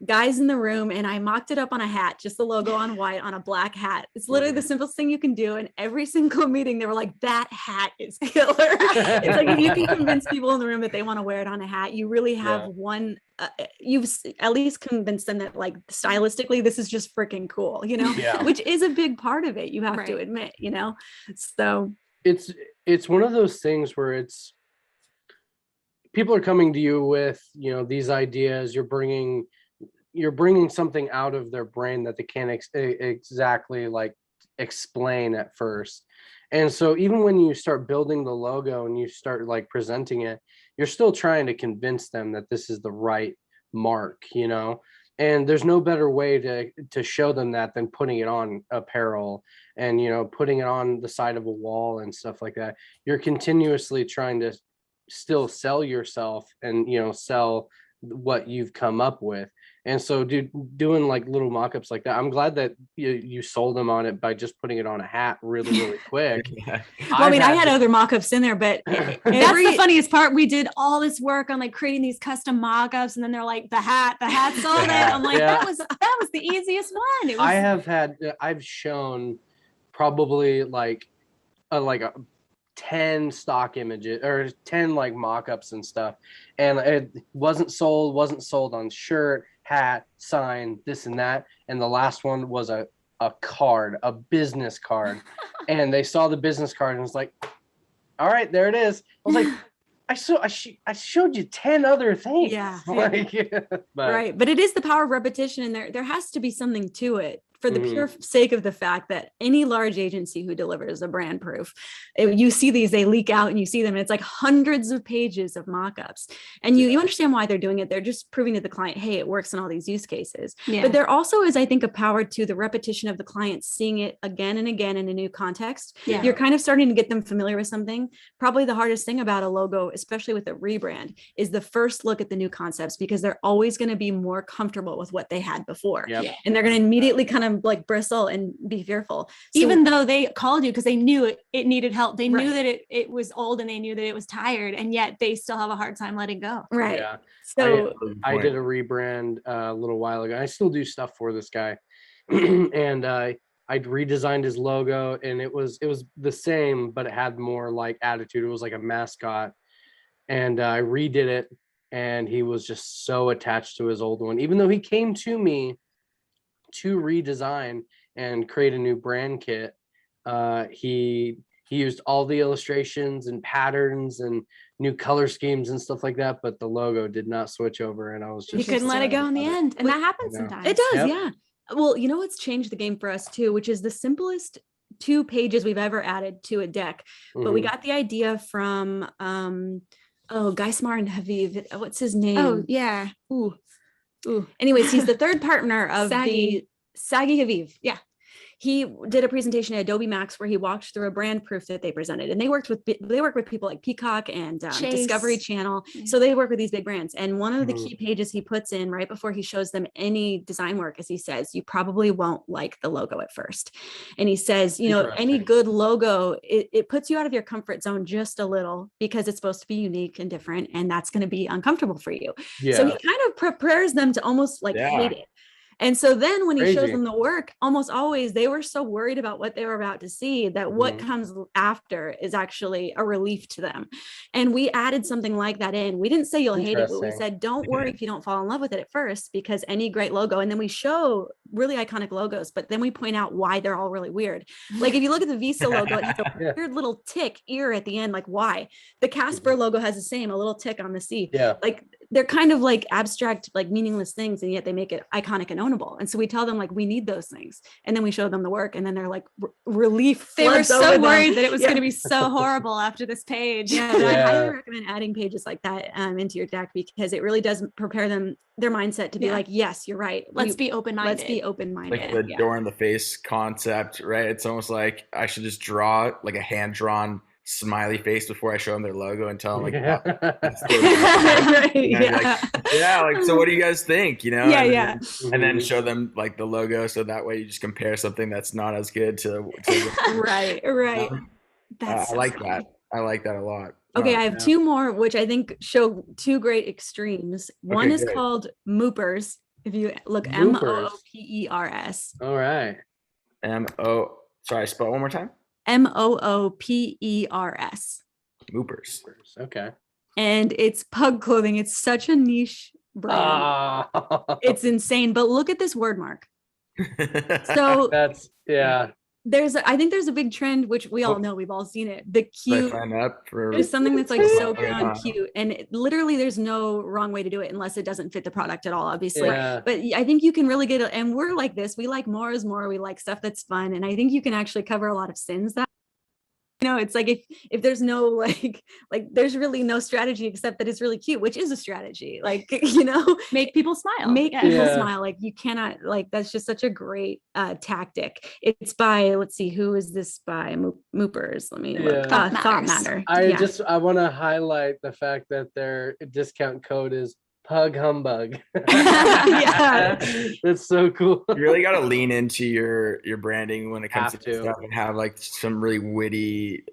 guys in the room and I mocked it up on a hat, just the logo on white on a black hat. It's literally the simplest thing you can do. And every single meeting, they were like, that hat is killer. It's like, if you can convince people in the room that they want to wear it on a hat, you really have one, you've at least convinced them that like stylistically, this is just freaking cool, Yeah. which is a big part of it. You have to Right. admit, so. It's one of those things where it's people are coming to you with, these ideas. You're bringing something out of their brain that they can't exactly like explain at first. And so even when you start building the logo and you start like presenting it, you're still trying to convince them that this is the right mark, and there's no better way to show them that than putting it on apparel and, putting it on the side of a wall and stuff like that. You're continuously trying to still sell yourself and, sell what you've come up with. And so doing like little mock-ups like that, I'm glad that you sold them on it by just putting it on a hat really quick. Yeah. Well, I had other mock-ups in there, but that's the funniest part. We did all this work on like creating these custom mock-ups, and then they're like, the hat sold it. I'm like, that was the easiest one. I've shown probably like a 10 stock images or 10 like mock-ups and stuff, and it wasn't sold on shirt, hat, sign, this and that. And the last one was a card, a business card. And they saw the business card and was like, all right, there it is. I was like, I showed you 10 other things. Yeah. Right. But it is the power of repetition, and there has to be something to it, for the Mhm. pure sake of the fact that any large agency who delivers a brand proof, you see these, they leak out and you see them, and it's like hundreds of pages of mock-ups. And you understand why they're doing it. They're just proving to the client, hey, it works in all these use cases. Yeah. But there also is, I think, a power to the repetition of the client seeing it again and again in a new context. Yeah. You're kind of starting to get them familiar with something. Probably the hardest thing about a logo, especially with a rebrand, is the first look at the new concepts, because they're always going to be more comfortable with what they had before. Yep. And they're going to immediately kind of like bristle and be fearful. So, Even though they called you because they knew it needed help. They knew Right. that it was old and they knew that it was tired, and yet they still have a hard time letting go. right. Yeah. So I did a rebrand a little while ago. I still do stuff for this guy. And I redesigned his logo, and it was the same, but it had more like attitude. It was like a mascot. And I redid it, and he was just so attached to his old one. Even though he came to me to redesign and create a new brand kit, he he used all the illustrations and patterns and new color schemes and stuff like that, but the logo did not switch over, and I was He just couldn't let it go in the end, and that happens I know. sometimes. It does, Yep. yeah. Well, you know what's changed the game for us too, which is the simplest 2 pages we've ever added to a deck. But we Mhm. got the idea from Geismar and Haviv. What's his name? Oh yeah. Ooh. Anyways, he's the third partner of Saggy. the Saggy Haviv. Yeah. He did a presentation at Adobe Max where he walked through a brand proof that they presented, and they work with people like Peacock and Discovery Chase. Channel. Yeah. So they work with these big brands. And one of the Mhm. key pages he puts in right before he shows them any design work is he says, you probably won't like the logo at first. And he says, any Interesting. good logo, it puts you out of your comfort zone just a little because it's supposed to be unique and different, and that's going to be uncomfortable for you. Yeah. So he kind of prepares them to almost like Yeah. hate it. And so then when he shows Crazy. them the work, almost always they were so worried about what they were about to see that what Mhm. comes after is actually a relief to them. And we added something like that in. We didn't say you'll hate it, but we Interesting. said, don't worry if you don't fall in love with it at first, because any great logo, and then we show really iconic logos, but then we point out why they're all really weird. Like if you look at the Visa logo, it has a Yeah. weird little tick ear at the end, like why? The Casper logo has the same, a little tick on the C. Yeah. Like they're kind of like abstract, like meaningless things, and yet they make it iconic and ownable. And so we tell them like we need those things, and then we show them the work, and then they're like relief. They were floods over so them. worried that it was Yeah. going to be so horrible after this page. Yeah, but I Yeah. highly recommend adding pages like that into your deck, because it really does prepare them, their mindset to be Yeah. like, yes, you're right. Let's be open-minded. Let's be open-minded. Like the Yeah. door in the face concept, right? It's almost like I should just draw like a hand-drawn smiley face before I show them their logo and tell them like, Yeah. oh, that's their logo. Right, You know, yeah. yeah, like so what do you guys think? Yeah, and then, yeah. and then Mhm. show them like the logo, so that way you just compare something that's not as good to Right, right. That's I so like funny. that. I like that a lot. Okay, Oh, I have Yeah. 2 more, which I think show 2 great extremes. One Okay, is great. called Moopers. If you look, Moopers. Moopers. All right. Sorry, spell it one more time. Moopers. Moopers. Okay. And it's pug clothing. It's such a niche brand. Ah. It's insane. But look at this word mark. So That's yeah. I think there's a big trend, which we all know, we've all seen it. The Should I cute. sign up for There's something that's like so Okay, beyond cute, and literally there's no wrong way to do it unless it doesn't fit the product at all, obviously. Yeah. But I think you can really get it, and we're like this. We like more is more. We like stuff that's fun, and I think you can actually cover a lot of sins that. It's like if there's no like there's really no strategy except that it's really cute, which is a strategy. Like Make people smile. make Yeah. people Yeah. smile. Like you cannot, like that's just such a great tactic. It's by, let's see, who is this by? Moopers. Let me look. Yeah. Thought Matter. I Yeah. I want to highlight the fact that their discount code is Pug Humbug. Yeah. That's so cool. You really got to lean into your branding when it comes Have to to. stuff, and have like some really witty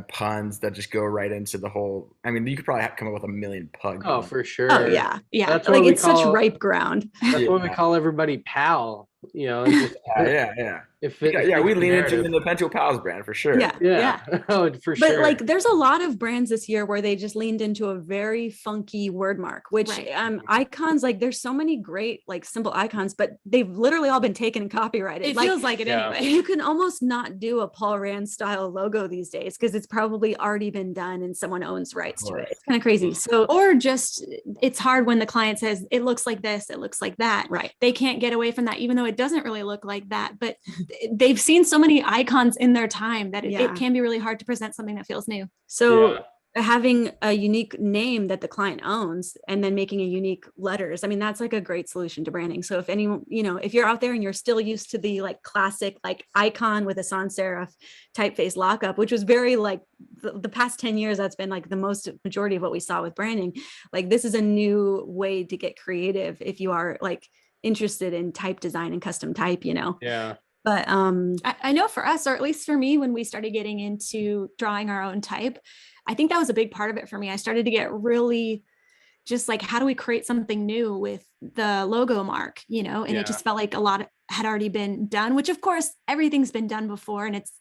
puns that just go right into the whole. I mean, you could probably come up with a million pug. Oh, puns. for sure. Oh yeah, yeah. That's what Like we it's such call- ripe ground. That's what we Yeah. call everybody pal. And just, Yeah. if Yeah, we lean into narrative. the Pentool Pals brand for sure. Yeah, Yeah. Oh, for But sure. like there's a lot of brands this year where they just leaned into a very funky word mark, which Right. icons, like there's so many great like simple icons, but they've literally all been taken and copyrighted. It Like, feels like it Yeah. anyway. you can almost not do a Paul Rand style logo these days because it's probably already been done and someone owns rights to it. It's kind of crazy. So Or just it's hard when the client says it looks like this, it looks like that. right. They can't get away from that, even though it doesn't really look like that. But they've seen so many icons in their time that Yeah. it can be really hard to present something that feels new. So Yeah. having a unique name that the client owns and then making a unique letters, I mean, that's like a great solution to branding. So if anyone, if you're out there and you're still used to the like classic like icon with a sans serif typeface lockup, which was very like the past 10 years, that's been like the most majority of what we saw with branding. Like this is a new way to get creative if you are like interested in type design and custom type, Yeah. But I know for us, or at least for me, when we started getting into drawing our own type, I think that was a big part of it for me. I started to get really just like, how do we create something new with the logo mark, and Yeah. it just felt like a lot had already been done, which of course everything's been done before. And it's,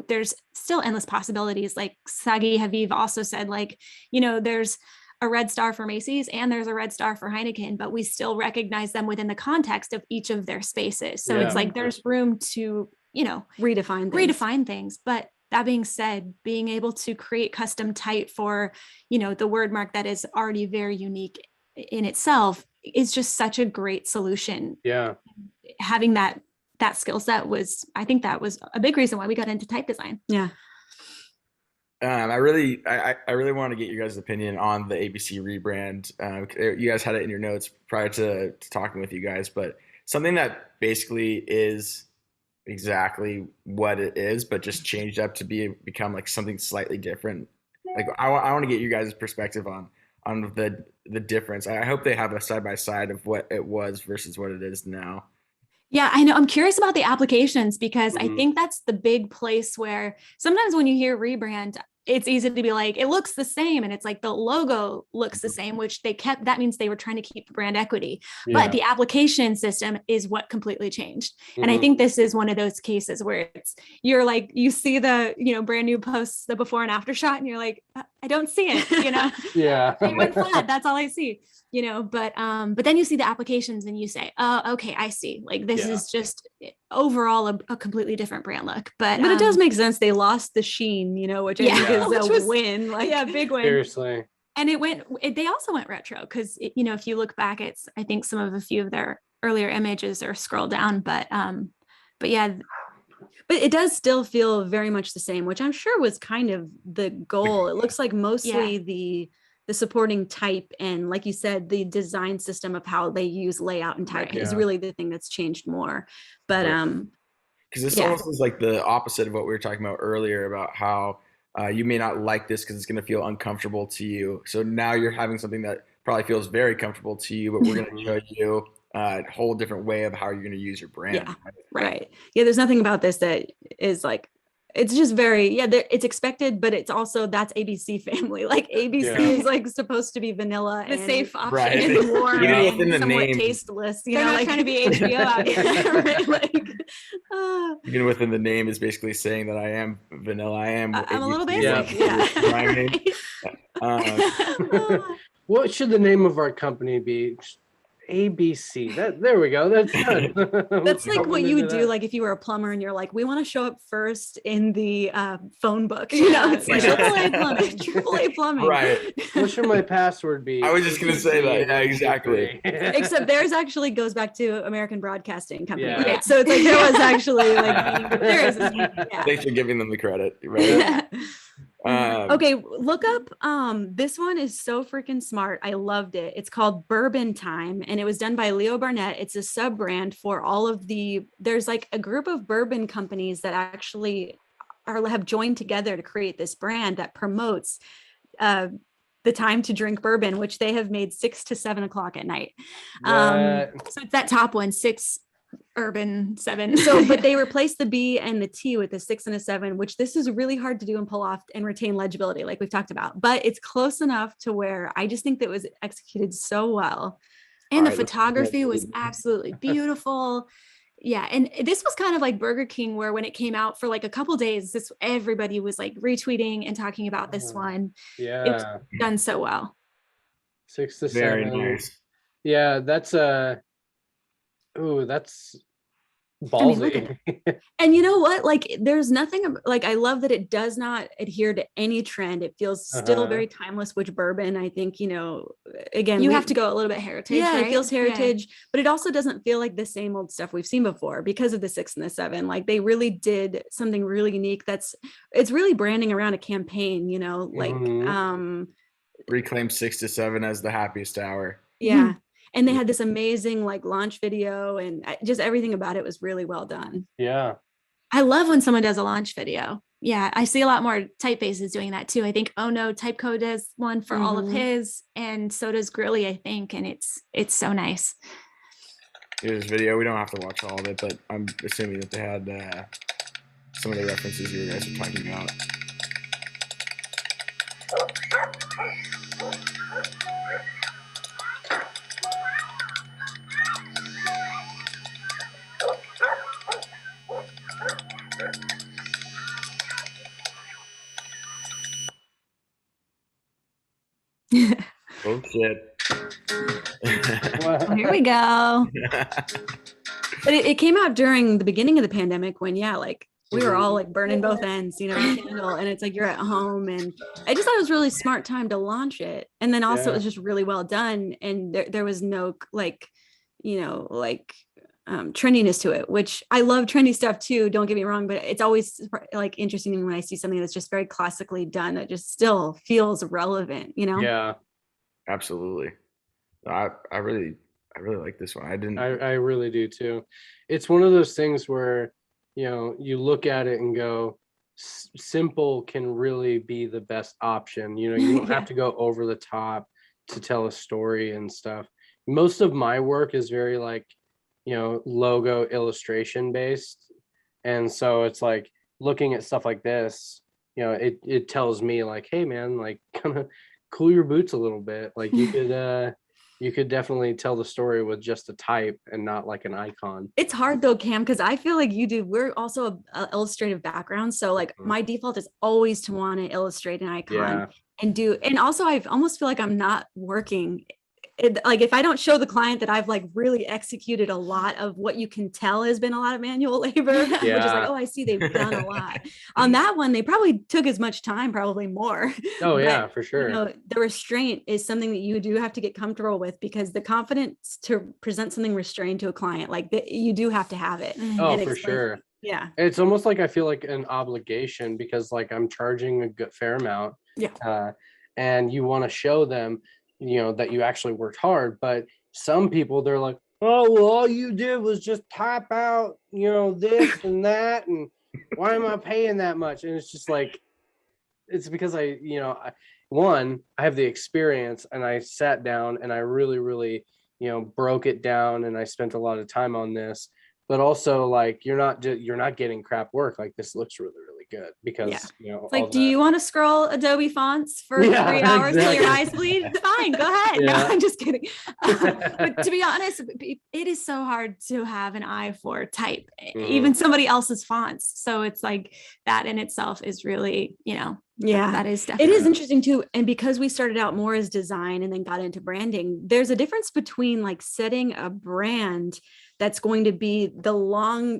there's still endless possibilities. Like Sagi Haviv also said, like, there's a red star for Macy's and there's a red star for Heineken, but we still recognize them within the context of each of their spaces. So Yeah. it's like there's room to, redefine things. redefine things. But that being said, being able to create custom type for, you know, the word mark that is already very unique in itself is just such a great solution. Yeah. Having that skill set was, I think that was a big reason why we got into type design. Yeah. I really want to get you guys' opinion on the ABC rebrand. You guys had it in your notes prior to talking with you guys, but something that basically is exactly what it is, but just changed up to become like something slightly different. Like I want to get you guys' perspective on the difference. I hope they have a side by side of what it was versus what it is now. Yeah, I know. I'm curious about the applications because I think that's the big place where sometimes when you hear rebrand, it's easy to be like, it looks the same. And it's like the logo looks the same, which they kept. That means they were trying to keep brand equity. Yeah. But the application system is what completely changed. And I think this is one of those cases where you're like, you see the, you know, brand new posts, the before and after shot, and you're like, I don't see it, you know? Yeah. It went flat. That's all I see, you know, but then you see the applications and you say, oh, okay, I see. Like this is just overall a completely different brand look, but it does make sense. They lost the sheen, you know, which I think is a win. Like, big win. Seriously. And they also went retro because, you know, if you look back, it's, I think a few of their earlier images are scrolled down, but yeah. But it does still feel very much the same, which I'm sure was kind of the goal. It looks like mostly the supporting type and, like you said, the design system of how they use layout and type is really the thing that's changed more. But because this almost is like the opposite of what we were talking about earlier about how you may not like this because it's going to feel uncomfortable to you. So now you're having something that probably feels very comfortable to you, but we're going to show you a whole different way of how you're going to use your brand. Yeah, right. Yeah, there's nothing about this that is like, it's just very, it's expected, but it's also, that's ABC family. Like ABC is like supposed to be vanilla, the and safe option, right. and warm, Even and within the somewhat name, tasteless. You they're know, not like trying to be HBO out here. right, like, even within the name is basically saying that I am vanilla. I'm a little ABC. basic. What should the name of our company be? ABC. There we go. That's good. That's like what you would do, like if you were a plumber and you're like, we want to show up first in the phone book. You know, it's like AAA plumbing, AAA plumbing. Right. What should my password be? I was just gonna say that. Yeah, exactly. Except theirs actually goes back to American Broadcasting Company. Yeah. Right? So it's like there was actually like there is. Yeah. Thanks for giving them the credit. Right. Okay, look up. This one is so freaking smart. I loved it. It's called Bourbon Time, and it was done by Leo Barnett. It's a sub brand for all of there's like a group of bourbon companies that actually have joined together to create this brand that promotes the time to drink bourbon, which they have made 6 to 7 o'clock at night. So it's that top one, 6 urban 7. So, but they replaced the B and the T with a 6 and a 7, which this is really hard to do and pull off and retain legibility, like we've talked about. But it's close enough to where I just think that was executed so well. And the photography was absolutely beautiful. Yeah, and this was kind of like Burger King, where when it came out for like a couple days, everybody was like retweeting and talking about this one. Yeah, it was done so well. 6 to 7. Very nice. Yeah, that's that's ballsy. And you know what? Like, there's nothing like, I love that it does not adhere to any trend. It feels still very timeless, which bourbon, I think, you know, again, you have to go a little bit heritage. Yeah, right? It feels heritage, but it also doesn't feel like the same old stuff we've seen before because of the 6 and the 7. Like, they really did something really unique. It's really branding around a campaign, you know, like Reclaim 6 to 7 as the happiest hour. Yeah. And they had this amazing like launch video, and just everything about it was really well done. Yeah. I love when someone does a launch video. Yeah, I see a lot more typefaces doing that too. I think Oh No Typeco does one for all of his, and so does Grilly, I think, and it's so nice. Here's video. We don't have to watch all of it, but I'm assuming that they had some of the references you guys are talking about. Oh shit. Well, here we go. But it came out during the beginning of the pandemic when, like we were all like burning both ends, you know, the candle, and it's like you're at home. And I just thought it was really smart time to launch it. And then also it was just really well done. And there was no like, you know, like trendiness to it, which I love trendy stuff too. Don't get me wrong, but it's always like interesting when I see something that's just very classically done that just still feels relevant, you know? Yeah, Absolutely. I really like this one. I really do too. It's one of those things where, you know, you look at it and go, simple can really be the best option. You know, you don't have to go over the top to tell a story and stuff. Most of my work is very like, you know, logo illustration based. And so it's like looking at stuff like this, you know, it tells me like, hey man, like kind of cool your boots a little bit. Like you could definitely tell the story with just a type and not like an icon. It's hard though, Cam, because I feel like we're also a illustrative background. So like my default is always to want to illustrate an icon and also I almost feel like I'm not working. Like if I don't show the client that I've like really executed a lot of what you can tell has been a lot of manual labor, which is like, oh, I see they've done a lot. On that one, they probably took as much time, probably more. Oh yeah, but, for sure. You know, the restraint is something that you do have to get comfortable with, because the confidence to present something restrained to a client, like you do have to have it. Oh, for sure. Yeah. It's almost like I feel like an obligation, because like I'm charging a good fair amount. Yeah. And you want to show them, you know, that you actually worked hard. But some people, they're like, oh, well, all you did was just type out, you know, this and that, and why am I paying that much? And it's just like, it's because I have the experience, and I sat down and I really, really, you know, broke it down, and I spent a lot of time on this. But also, like, you're not getting crap work. Like, this looks really, really good, because you know, it's like, do you want to scroll Adobe fonts for 3 hours till your eyes bleed? Fine, go ahead. No, I'm just kidding. But to be honest, it is so hard to have an eye for type, even somebody else's fonts. So it's like that in itself is really, you know, that is definitely. It is interesting too. And because we started out more as design and then got into branding, there's a difference between like setting a brand that's going to be the long-term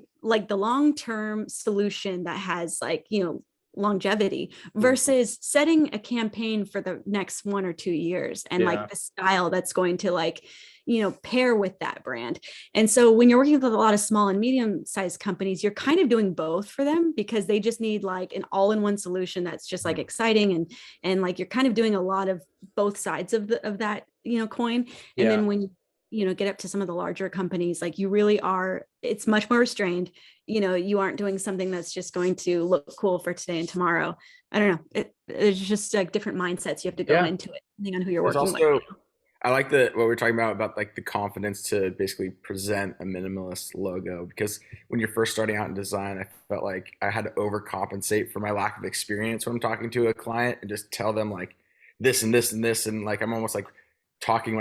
solution that has like, you know, longevity, versus setting a campaign for the next 1 or 2 years and like the style that's going to like, you know, pair with that brand. And so when you're working with a lot of small and medium-sized companies, you're kind of doing both for them, because they just need like an all-in-one solution that's just like exciting, and like you're kind of doing a lot of both sides of that, you know, coin. And then when you know, get up to some of the larger companies, like you really are, it's much more restrained. You know, you aren't doing something that's just going to look cool for today and tomorrow. I don't know. It's just like different mindsets you have to go into it, depending on who you're working with. I like what we're talking about like the confidence to basically present a minimalist logo, because when you're first starting out in design, I felt like I had to overcompensate for my lack of experience when I'm talking to a client, and just tell them like this and this and this, and like I'm almost like talking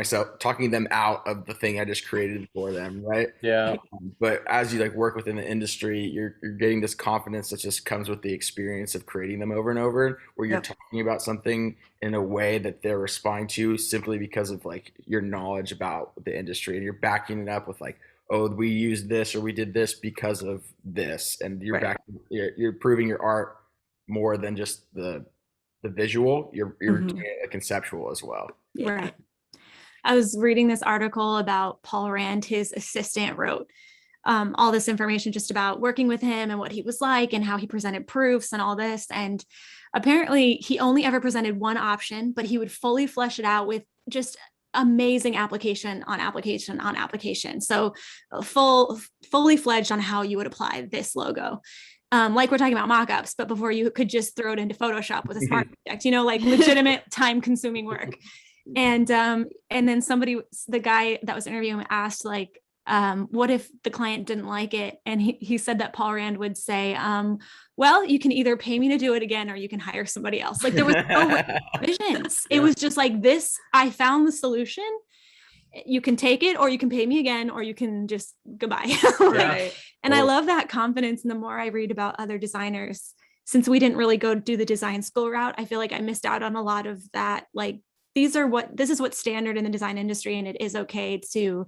them out of the thing I just created for them, right? Yeah. But as you like work within the industry, you're getting this confidence that just comes with the experience of creating them over and over, where you're talking about something in a way that they're responding to simply because of like your knowledge about the industry, and you're backing it up with like, oh, we used this or we did this because of this, and you're proving your art more than just the visual. You're doing it conceptual as well. Right. I was reading this article about Paul Rand. His assistant wrote all this information just about working with him and what he was like and how he presented proofs and all this. And apparently he only ever presented one option, but he would fully flesh it out with just amazing application on application on application. So fully fledged on how you would apply this logo. Like we're talking about mockups, but before you could just throw it into Photoshop with a smart object, you know, like legitimate time consuming work. And then the guy that was interviewing him asked like, what if the client didn't like it? And he said that Paul Rand would say, well, you can either pay me to do it again, or you can hire somebody else. Like there was no visions. It was just like this, I found the solution. You can take it, or you can pay me again, or you can just goodbye. Right. And I love that confidence. And the more I read about other designers, since we didn't really go do the design school route, I feel like I missed out on a lot of that. Like this is what's standard in the design industry, and it is okay to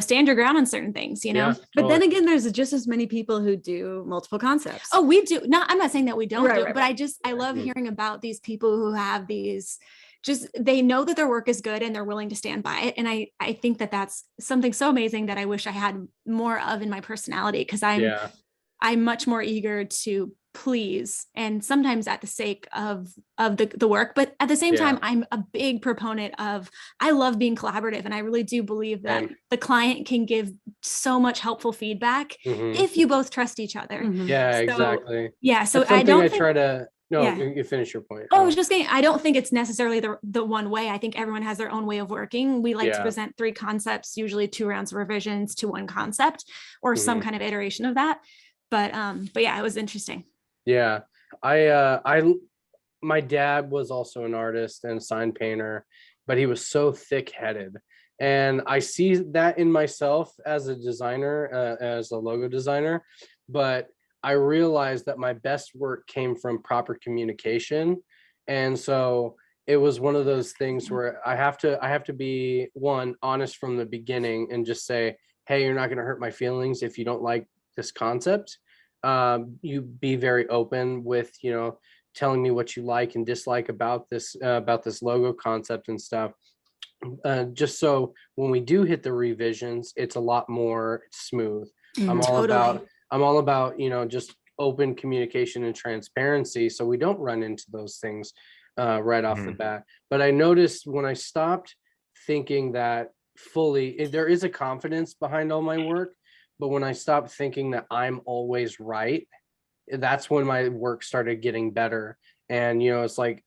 stand your ground on certain things, Yeah, But then totally. again, there's just as many people who do multiple concepts. Oh, we do not. I'm not saying that we don't Right, do it, right, but right. I love Mhm. hearing about these people who have these, just, they know that their work is good and they're willing to stand by it. And I think that that's something so amazing that I wish I had more of in my personality, because Yeah. I'm much more eager to please, and sometimes at the sake of the work, but at the same Yeah. time, I'm a big proponent of, I love being collaborative, and I really do believe that Same. the client can give so much helpful feedback Mhm. if you both trust each other. Mhm. Yeah, So, exactly. yeah, so That's I something don't I think, try to. No, yeah. you finish your point. oh, I was just saying, I don't think it's necessarily the one way. I think everyone has their own way of working. We like to Yeah. present 3 concepts, usually 2 rounds of revisions to 1 concept, or some Mhm. kind of iteration of that. But yeah, it was interesting. Yeah, my dad was also an artist and sign painter, but he was so thick-headed, and I see that in myself as a designer, as a logo designer. But I realized that my best work came from proper communication, and so it was one of those things where I have to be, one, honest from the beginning and just say, hey, you're not going to hurt my feelings if you don't like this concept. You be very open with, telling me what you like and dislike about this logo concept and stuff. Just so when we do hit the revisions, it's a lot more smooth. I'm all Totally. about I'm all about, just open communication and transparency, so we don't run into those things right off the Mhm. bat. But I noticed when I stopped thinking that fully, there is a confidence behind all my work, but when I stopped thinking that I'm always right, that's when my work started getting better. And it's like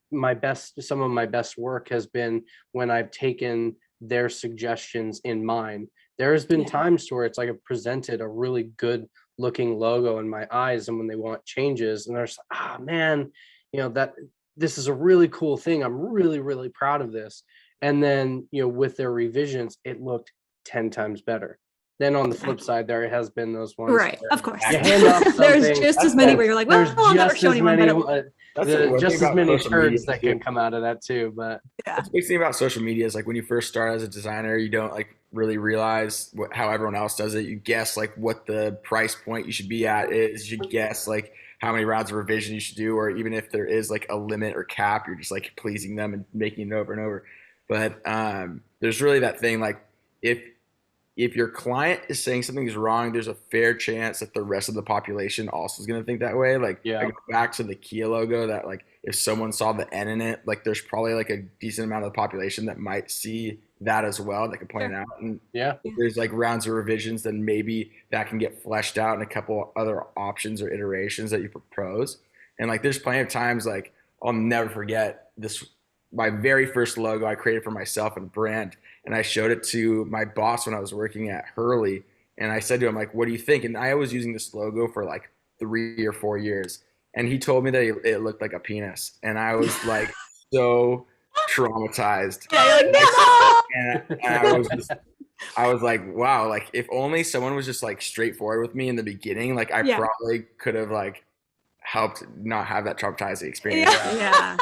some of my best work has been when I've taken their suggestions in mind. There has been Yeah. times where it's like I've presented a really good looking logo in my eyes, and when they want changes, and they're just like, ah, man, that this is a really cool thing, I'm really, really proud of this. And then with their revisions, it looked 10 times better. Then on the flip side, there has been those ones Right, where of course. you hand off There's something, just That's as many the- where you're like, there's well, I'll never just show as anyone, many but That's the one thing just as about many social media turds that too. can come out of that too. But That's the big thing about social media is like when you first start as a designer, you don't like really realize how everyone else does it. You guess like what the price point you should be at is. You guess like how many rounds of revision you should do, or even if there is like a limit or cap, you're just like pleasing them and making it over and over. But there's really that thing like if your client is saying something's wrong, there's a fair chance that the rest of the population also is going to think that way. Like, Yeah. I go back to the Kia logo that like if someone saw the N in it, like there's probably like a decent amount of the population that might see that as well, that can point it out. And yeah, if there's like rounds of revisions, then maybe that can get fleshed out in a couple other options or iterations that you propose. And like there's plenty of times like I'll never forget this, my very first logo I created for myself and brand, and I showed it to my boss when I was working at Hurley, and I said to him like, what do you think? And I was using this logo for like 3 or 4 years, and he told me that it looked like a penis, and I was like so traumatized. yeah, you're like, no! And I was like, wow, like if only someone was just like straightforward with me in the beginning, like I Yeah. probably could have like helped not have that traumatizing experience. Yeah. Yeah. yeah.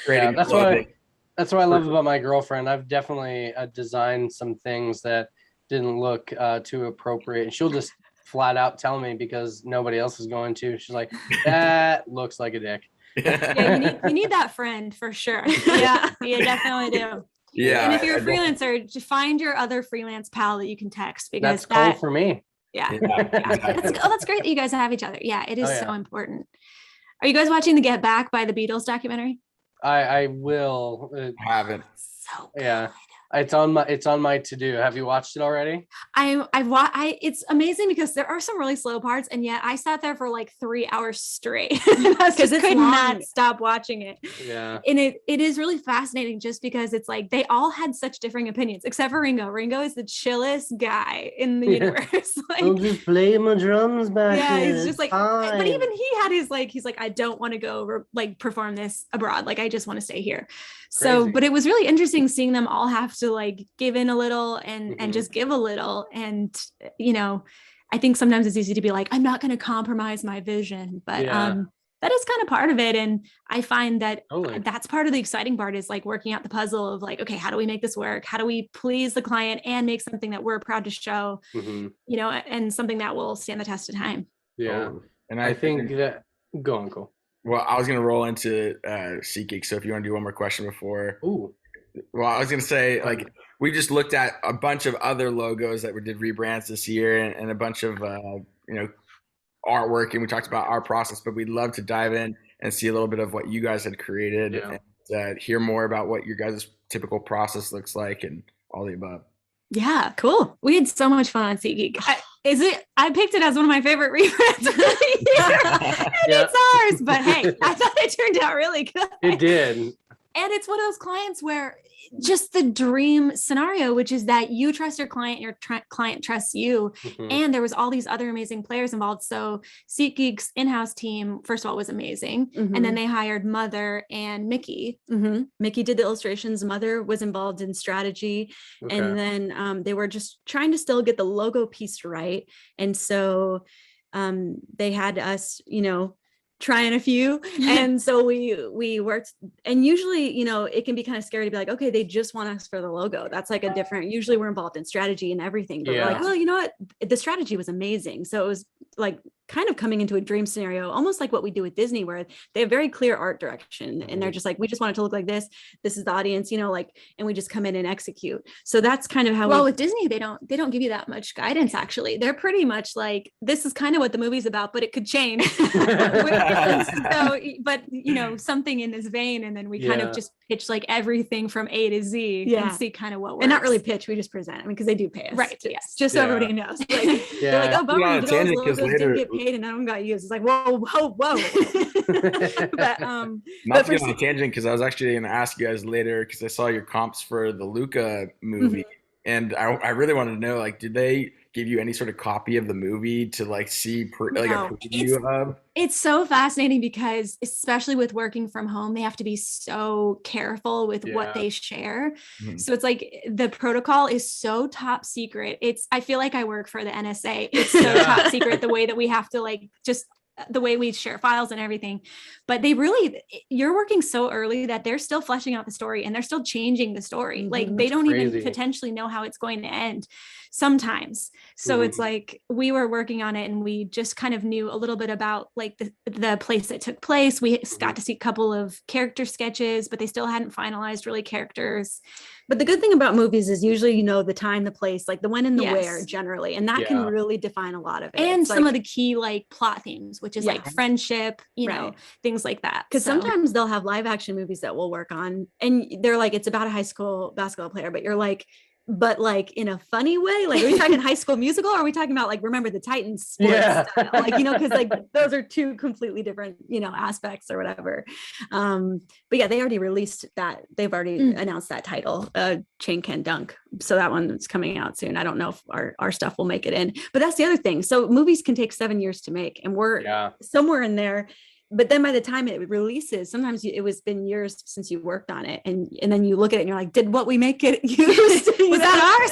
Creating That's what I love about my girlfriend. I've definitely designed some things that didn't look too appropriate, and she'll just flat out tell me because nobody else is going to. She's like, that looks like a dick. Yeah, you need that friend for sure. Yeah, you definitely do. Yeah. And if you're a I definitely- freelancer, just find your other freelance pal that you can text, because That's cool that, for me. yeah. Yeah, Yeah. exactly. That's great that you guys have each other. Yeah, it is Oh, yeah. so important. Are you guys watching the Get Back by the Beatles documentary? I will. Haven't. So Yeah, it's on my to do. Have you watched it already? it's amazing because there are some really slow parts, and yet I sat there for like 3 hours straight because it's could long. not stop watching it. Yeah. And it is really fascinating just because it's like they all had such differing opinions, except for Ringo. Ringo is the chillest guy in the Yeah. universe. Like, I'll just play my drums back. yeah, here, he's just it's like, but fine. even he had his like, he's like, I don't want to go over like perform this abroad. Like, I just want to stay here. So, Crazy. but it was really interesting seeing them all have to like give in a little and Mhm. just give a little. And, I think sometimes it's easy to be like, I'm not going to compromise my vision, but Yeah. that is kind of part of it. And I find that Totally. that's part of the exciting part is like working out the puzzle of like, okay, how do we make this work? How do we please the client and make something that we're proud to show, Mhm. you know, and something that will stand the test of time. Yeah. Totally. And I think that go on, Cole. Well, I was gonna roll into Seat Geek. So if you want to do one more question before. Ooh. Well, I was gonna say, like, we just looked at a bunch of other logos that we did rebrands this year, and a bunch of artwork, and we talked about our process. But we'd love to dive in and see a little bit of what you guys had created, and hear more about what your guys' typical process looks like, and all the above. Yeah, cool. We had so much fun on Seat Geek. I picked it as one of my favorite rebrands of the year, and it's ours. But hey, I thought it turned out really good. It did. And it's one of those clients where just the dream scenario, which is that you trust your client, your client trusts you. Mhm. And there was all these other amazing players involved. So Seat Geek's in-house team, first of all, was amazing. And then they hired Mother and Mickey. Mickey did the illustrations. Mother was involved in strategy. Okay. And then they were just trying to still get the logo piece right. And so they had us, trying a few. And so we worked, and usually, it can be kind of scary to be like, okay, they just want us for the logo. That's like a different, usually we're involved in strategy and everything, but we're like, well, you know what? The strategy was amazing. So it was like kind of coming into a dream scenario, almost like what we do with Disney, where they have very clear art direction and they're just like, we just want it to look like this. This is the audience, and we just come in and execute. So that's kind of how with Disney, they don't give you that much guidance. Actually, they're pretty much like, this is kind of what the movie's about, but it could change. So, but something in this vein, and then we kind of just pitch like everything from A to Z and see kind of what works. And not really pitch, we just present. Because they do pay us, right? Yes, just so everybody knows. Like, they're like, oh, bummer, you did logos, didn't get paid, and none of them got used. It's like, whoa. But not to get on a tangent, because I was actually going to ask you guys later, because I saw your comps for the Luca movie, and I really wanted to know, like, did they give you any sort of copy of the movie to like see a preview of? It's so fascinating because, especially with working from home, they have to be so careful with what they share. So it's like the protocol is so top secret. I feel like I work for the NSA. It's so top secret, the way that we have to just the way we share files and everything. But you're working so early that they're still fleshing out the story and they're still changing the story. Like they don't even potentially know how it's going to end sometimes. So it's like we were working on it and we just kind of knew a little bit about like the place that took place. We got to see a couple of character sketches, but they still hadn't finalized really characters. But the good thing about movies is usually the time, the place, like the when and the where generally, and that can really define a lot of it. And some of the key like plot themes, which is like friendship, things like that. Because sometimes they'll have live action movies that we'll work on, and they're like, it's about a high school basketball player, but you're like, but like in a funny way, like are we talking High School Musical, or are we talking about like Remember the Titans style? Like because like those are two completely different aspects or whatever. But yeah, they already released that. They've already announced that title, Chain Can Dunk. So that one's coming out soon. I don't know if our stuff will make it in, but that's the other thing. So movies can take 7 years to make, and we're somewhere in there. But then by the time it releases, sometimes it was been years since you worked on it. And then you look at it and you're like, did what we make it used? Was that ours?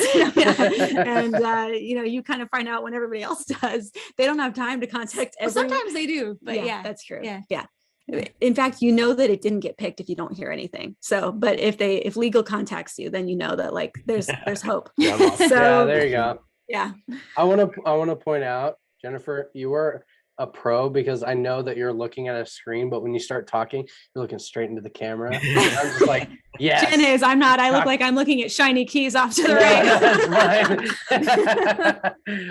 And, you kind of find out when everybody else does. They don't have time to contact everyone. Sometimes they do, but that's true. Yeah. In fact, that it didn't get picked if you don't hear anything. So, but if legal contacts you, then you know that like there's hope. So there you go. Yeah. I want to point out, Jennifer, you were a pro, because I know that you're looking at a screen, but when you start talking, you're looking straight into the camera. I'm just like, yes. Jen is. I'm not. I look like I'm looking at shiny keys off to the right.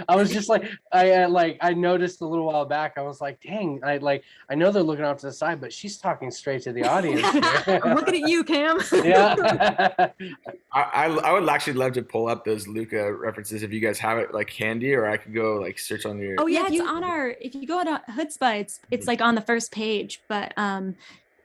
I was just like, I noticed a little while back. I was like, dang, I know they're looking off to the side, but she's talking straight to the audience. I'm looking at you, Cam. Yeah. I would actually love to pull up those Luca references if you guys have it like handy, or I could go like search on your. Oh yeah, it's on our. If you go to Hoodzpah, it's like on the first page. But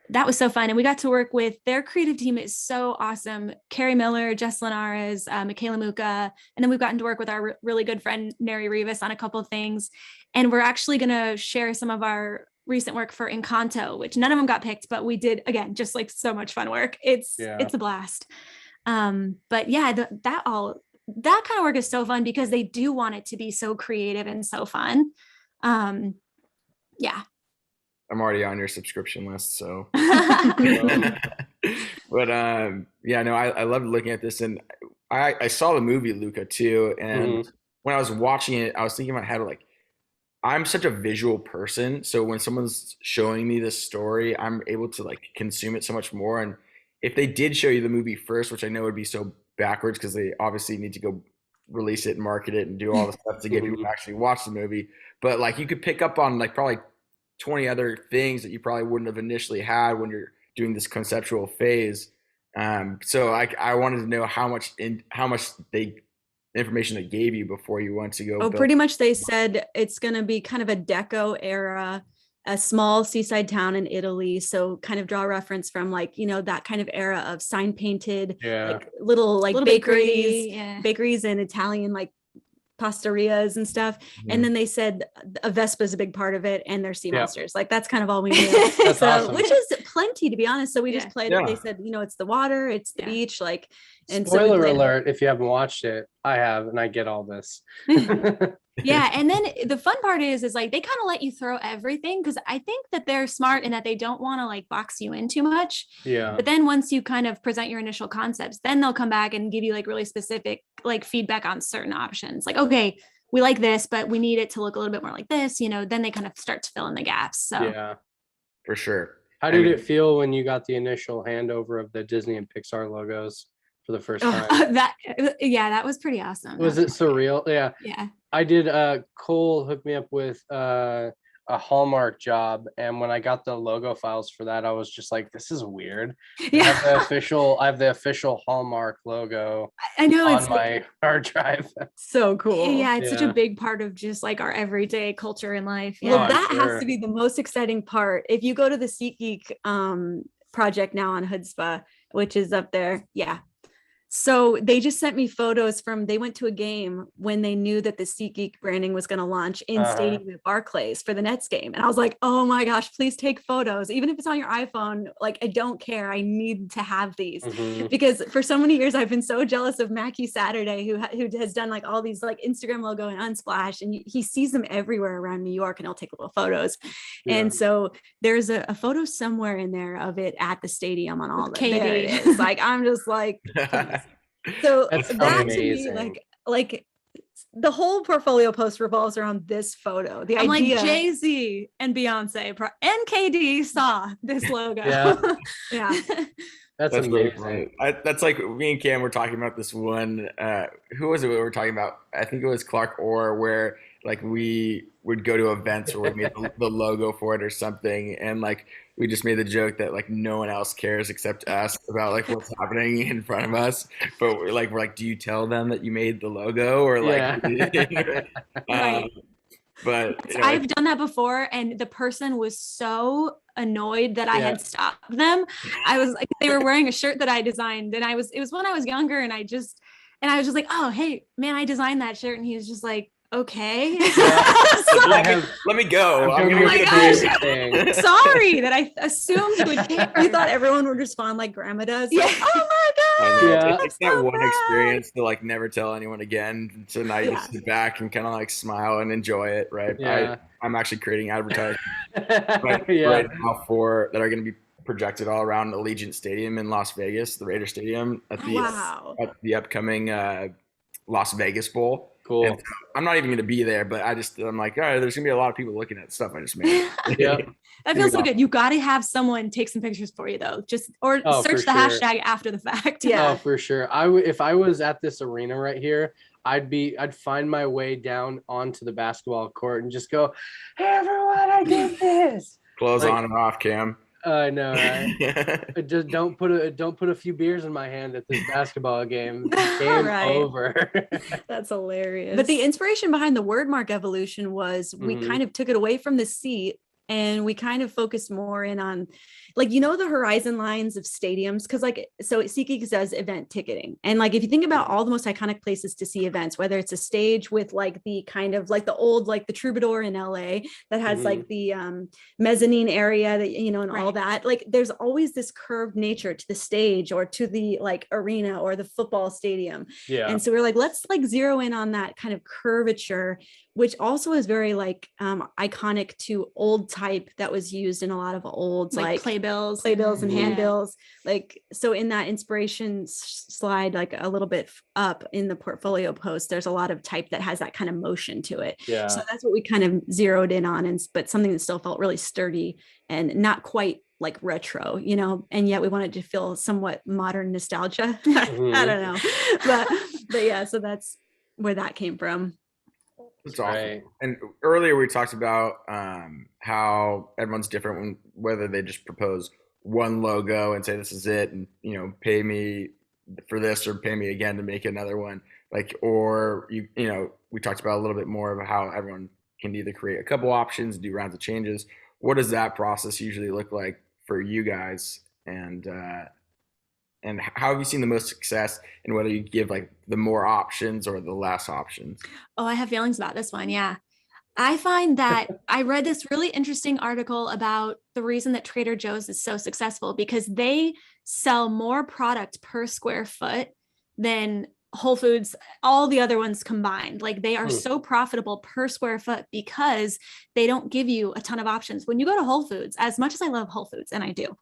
that was so fun, and we got to work with their creative team. Is so awesome. Carrie Miller, Jess Linares, Michaela Muka, and then we've gotten to work with our really good friend Neri Rivas on a couple of things. And we're actually going to share some of our recent work for Encanto, which none of them got picked, but we did, again, just like so much fun work. It's a blast. But yeah, that kind of work is so fun because they do want it to be so creative and so fun. Yeah. I'm already on your subscription list, so. Um, But yeah, no, I loved looking at this, and I saw the movie Luca too, and when I was watching it, I was thinking in my head like, I'm such a visual person, so when someone's showing me this story, I'm able to like consume it so much more. And if they did show you the movie first, which I know would be so backwards because they obviously need to go release it and market it and do all the stuff to get people to actually watch the movie, but like you could pick up on like probably 20 other things that you probably wouldn't have initially had when you're doing this conceptual phase. So I wanted to know how much information they gave you before you went to go. Oh, pretty much they said it's going to be kind of a Deco era, a small seaside town in Italy. So kind of draw reference from like, you know, that kind of era of sign painted, like little bakeries and Italian like pasterias and stuff. And then they said a Vespa is a big part of it and they're sea monsters. Like that's kind of all we knew. So awesome. Which is plenty, to be honest. So we just played it. They said, you know, it's the water, it's the beach, like, and spoiler alert, if you haven't watched it, I have, and I get all this. Yeah. And then the fun part is like they kind of let you throw everything, because I think that they're smart in that they don't want to like box you in too much. Yeah. But then once you kind of present your initial concepts, then they'll come back and give you like really specific like feedback on certain options. Like, okay, we like this, but we need it to look a little bit more like this, you know, then they kind of start to fill in the gaps. So yeah, for sure. How did it feel when you got the initial handover of the Disney and Pixar logos for the first time? That was pretty awesome. Was it surreal? Yeah. Yeah. I did. Cole hooked me up with a Hallmark job, and when I got the logo files for that, I was just like, "This is weird." Yeah. I have the official Hallmark logo. I know, on it's my hard drive. So cool. Yeah, it's such a big part of just like our everyday culture in life. Yeah. Well, that has to be the most exciting part. If you go to the Seat Geek project now on Hoodzpah, which is up there, so they just sent me photos they went to a game when they knew that the Seat Geek branding was going to launch in stadium at Barclays for the Nets game. And I was like, oh my gosh, please take photos. Even if it's on your iPhone, like, I don't care. I need to have these because for so many years, I've been so jealous of Mackie Saturday, who has done like all these like Instagram logo and Unsplash, and he sees them everywhere around New York and he'll take little photos. Yeah. And so there's a photo somewhere in there of it at the stadium on all the there it is. Like, I'm just like, so that amazing. To me, like the whole portfolio post revolves around this photo. The idea, like Jay-Z and Beyonce and KD saw this logo. Yeah. That's amazing. That's like me and Cam were talking about this one. Who was it we were talking about? I think it was Clark Orr, where like we would go to events where we made the logo for it or something, and like we just made the joke that like no one else cares except us about like what's happening in front of us. But we're like, do you tell them that you made the logo or like? Right. But you know, I've done that before, and the person was so annoyed that I had stopped them. I was like, they were wearing a shirt that I designed, and it was when I was younger, and I was just like, oh hey man, I designed that shirt, and he was just like, okay. Let me go. I'm gonna gosh, sorry that I assumed you would care. You thought everyone would respond like grandma does. Yeah. Like, oh my god. Yeah. It's that one experience to like never tell anyone again. So now you just sit back and kind of like smile and enjoy it, right? Yeah. I'm actually creating advertisements right now that are going to be projected all around Allegiant Stadium in Las Vegas, the Raider Stadium at the upcoming Las Vegas Bowl. Cool. And I'm not even going to be there, but I'm like, all right, there's going to be a lot of people looking at stuff I just made. Yeah. That feels so good. You got to have someone take some pictures for you though. Search the hashtag after the fact. Yeah. Oh, for sure. If I was at this arena right here, I'd find my way down onto the basketball court and just go, hey everyone, I did this. Clothes on and off, Cam. I know, right? Just don't put a few beers in my hand at this basketball game. Game over. That's hilarious. But the inspiration behind the wordmark evolution was we kind of took it away from the seat and we kind of focused more in on, like, you know, the horizon lines of stadiums. Cause like, so SeatGeek does event ticketing. And like, if you think about all the most iconic places to see events, whether it's a stage with like the kind of like the old, like the Troubadour in LA that has like the mezzanine area that, you know, and all that, like there's always this curved nature to the stage or to the like arena or the football stadium. Yeah. And so we're like, let's like zero in on that kind of curvature, which also is very like iconic to old type that was used in a lot of old like playbills and Yeah. handbills. Like, so in that inspiration slide, like a little bit up in the portfolio post, there's a lot of type that has that kind of motion to it. Yeah. So that's what we kind of zeroed in on, but something that still felt really sturdy and not quite like retro, you know, and yet we wanted to feel somewhat modern nostalgia. I don't know, but yeah, so that's where that came from. That's awesome. Right. And earlier we talked about how everyone's different whether they just propose one logo and say this is it, and you know, pay me for this or pay me again to make another one. Like, or you know, we talked about a little bit more of how everyone can either create a couple options, do rounds of changes. What does that process usually look like for you guys? And how have you seen the most success in whether you give like the more options or the less options? Oh, I have feelings about this one. Yeah. I find that I read this really interesting article about the reason that Trader Joe's is so successful because they sell more product per square foot than Whole Foods, all the other ones combined. Like they are so profitable per square foot because they don't give you a ton of options. When you go to Whole Foods, as much as I love Whole Foods, and I do,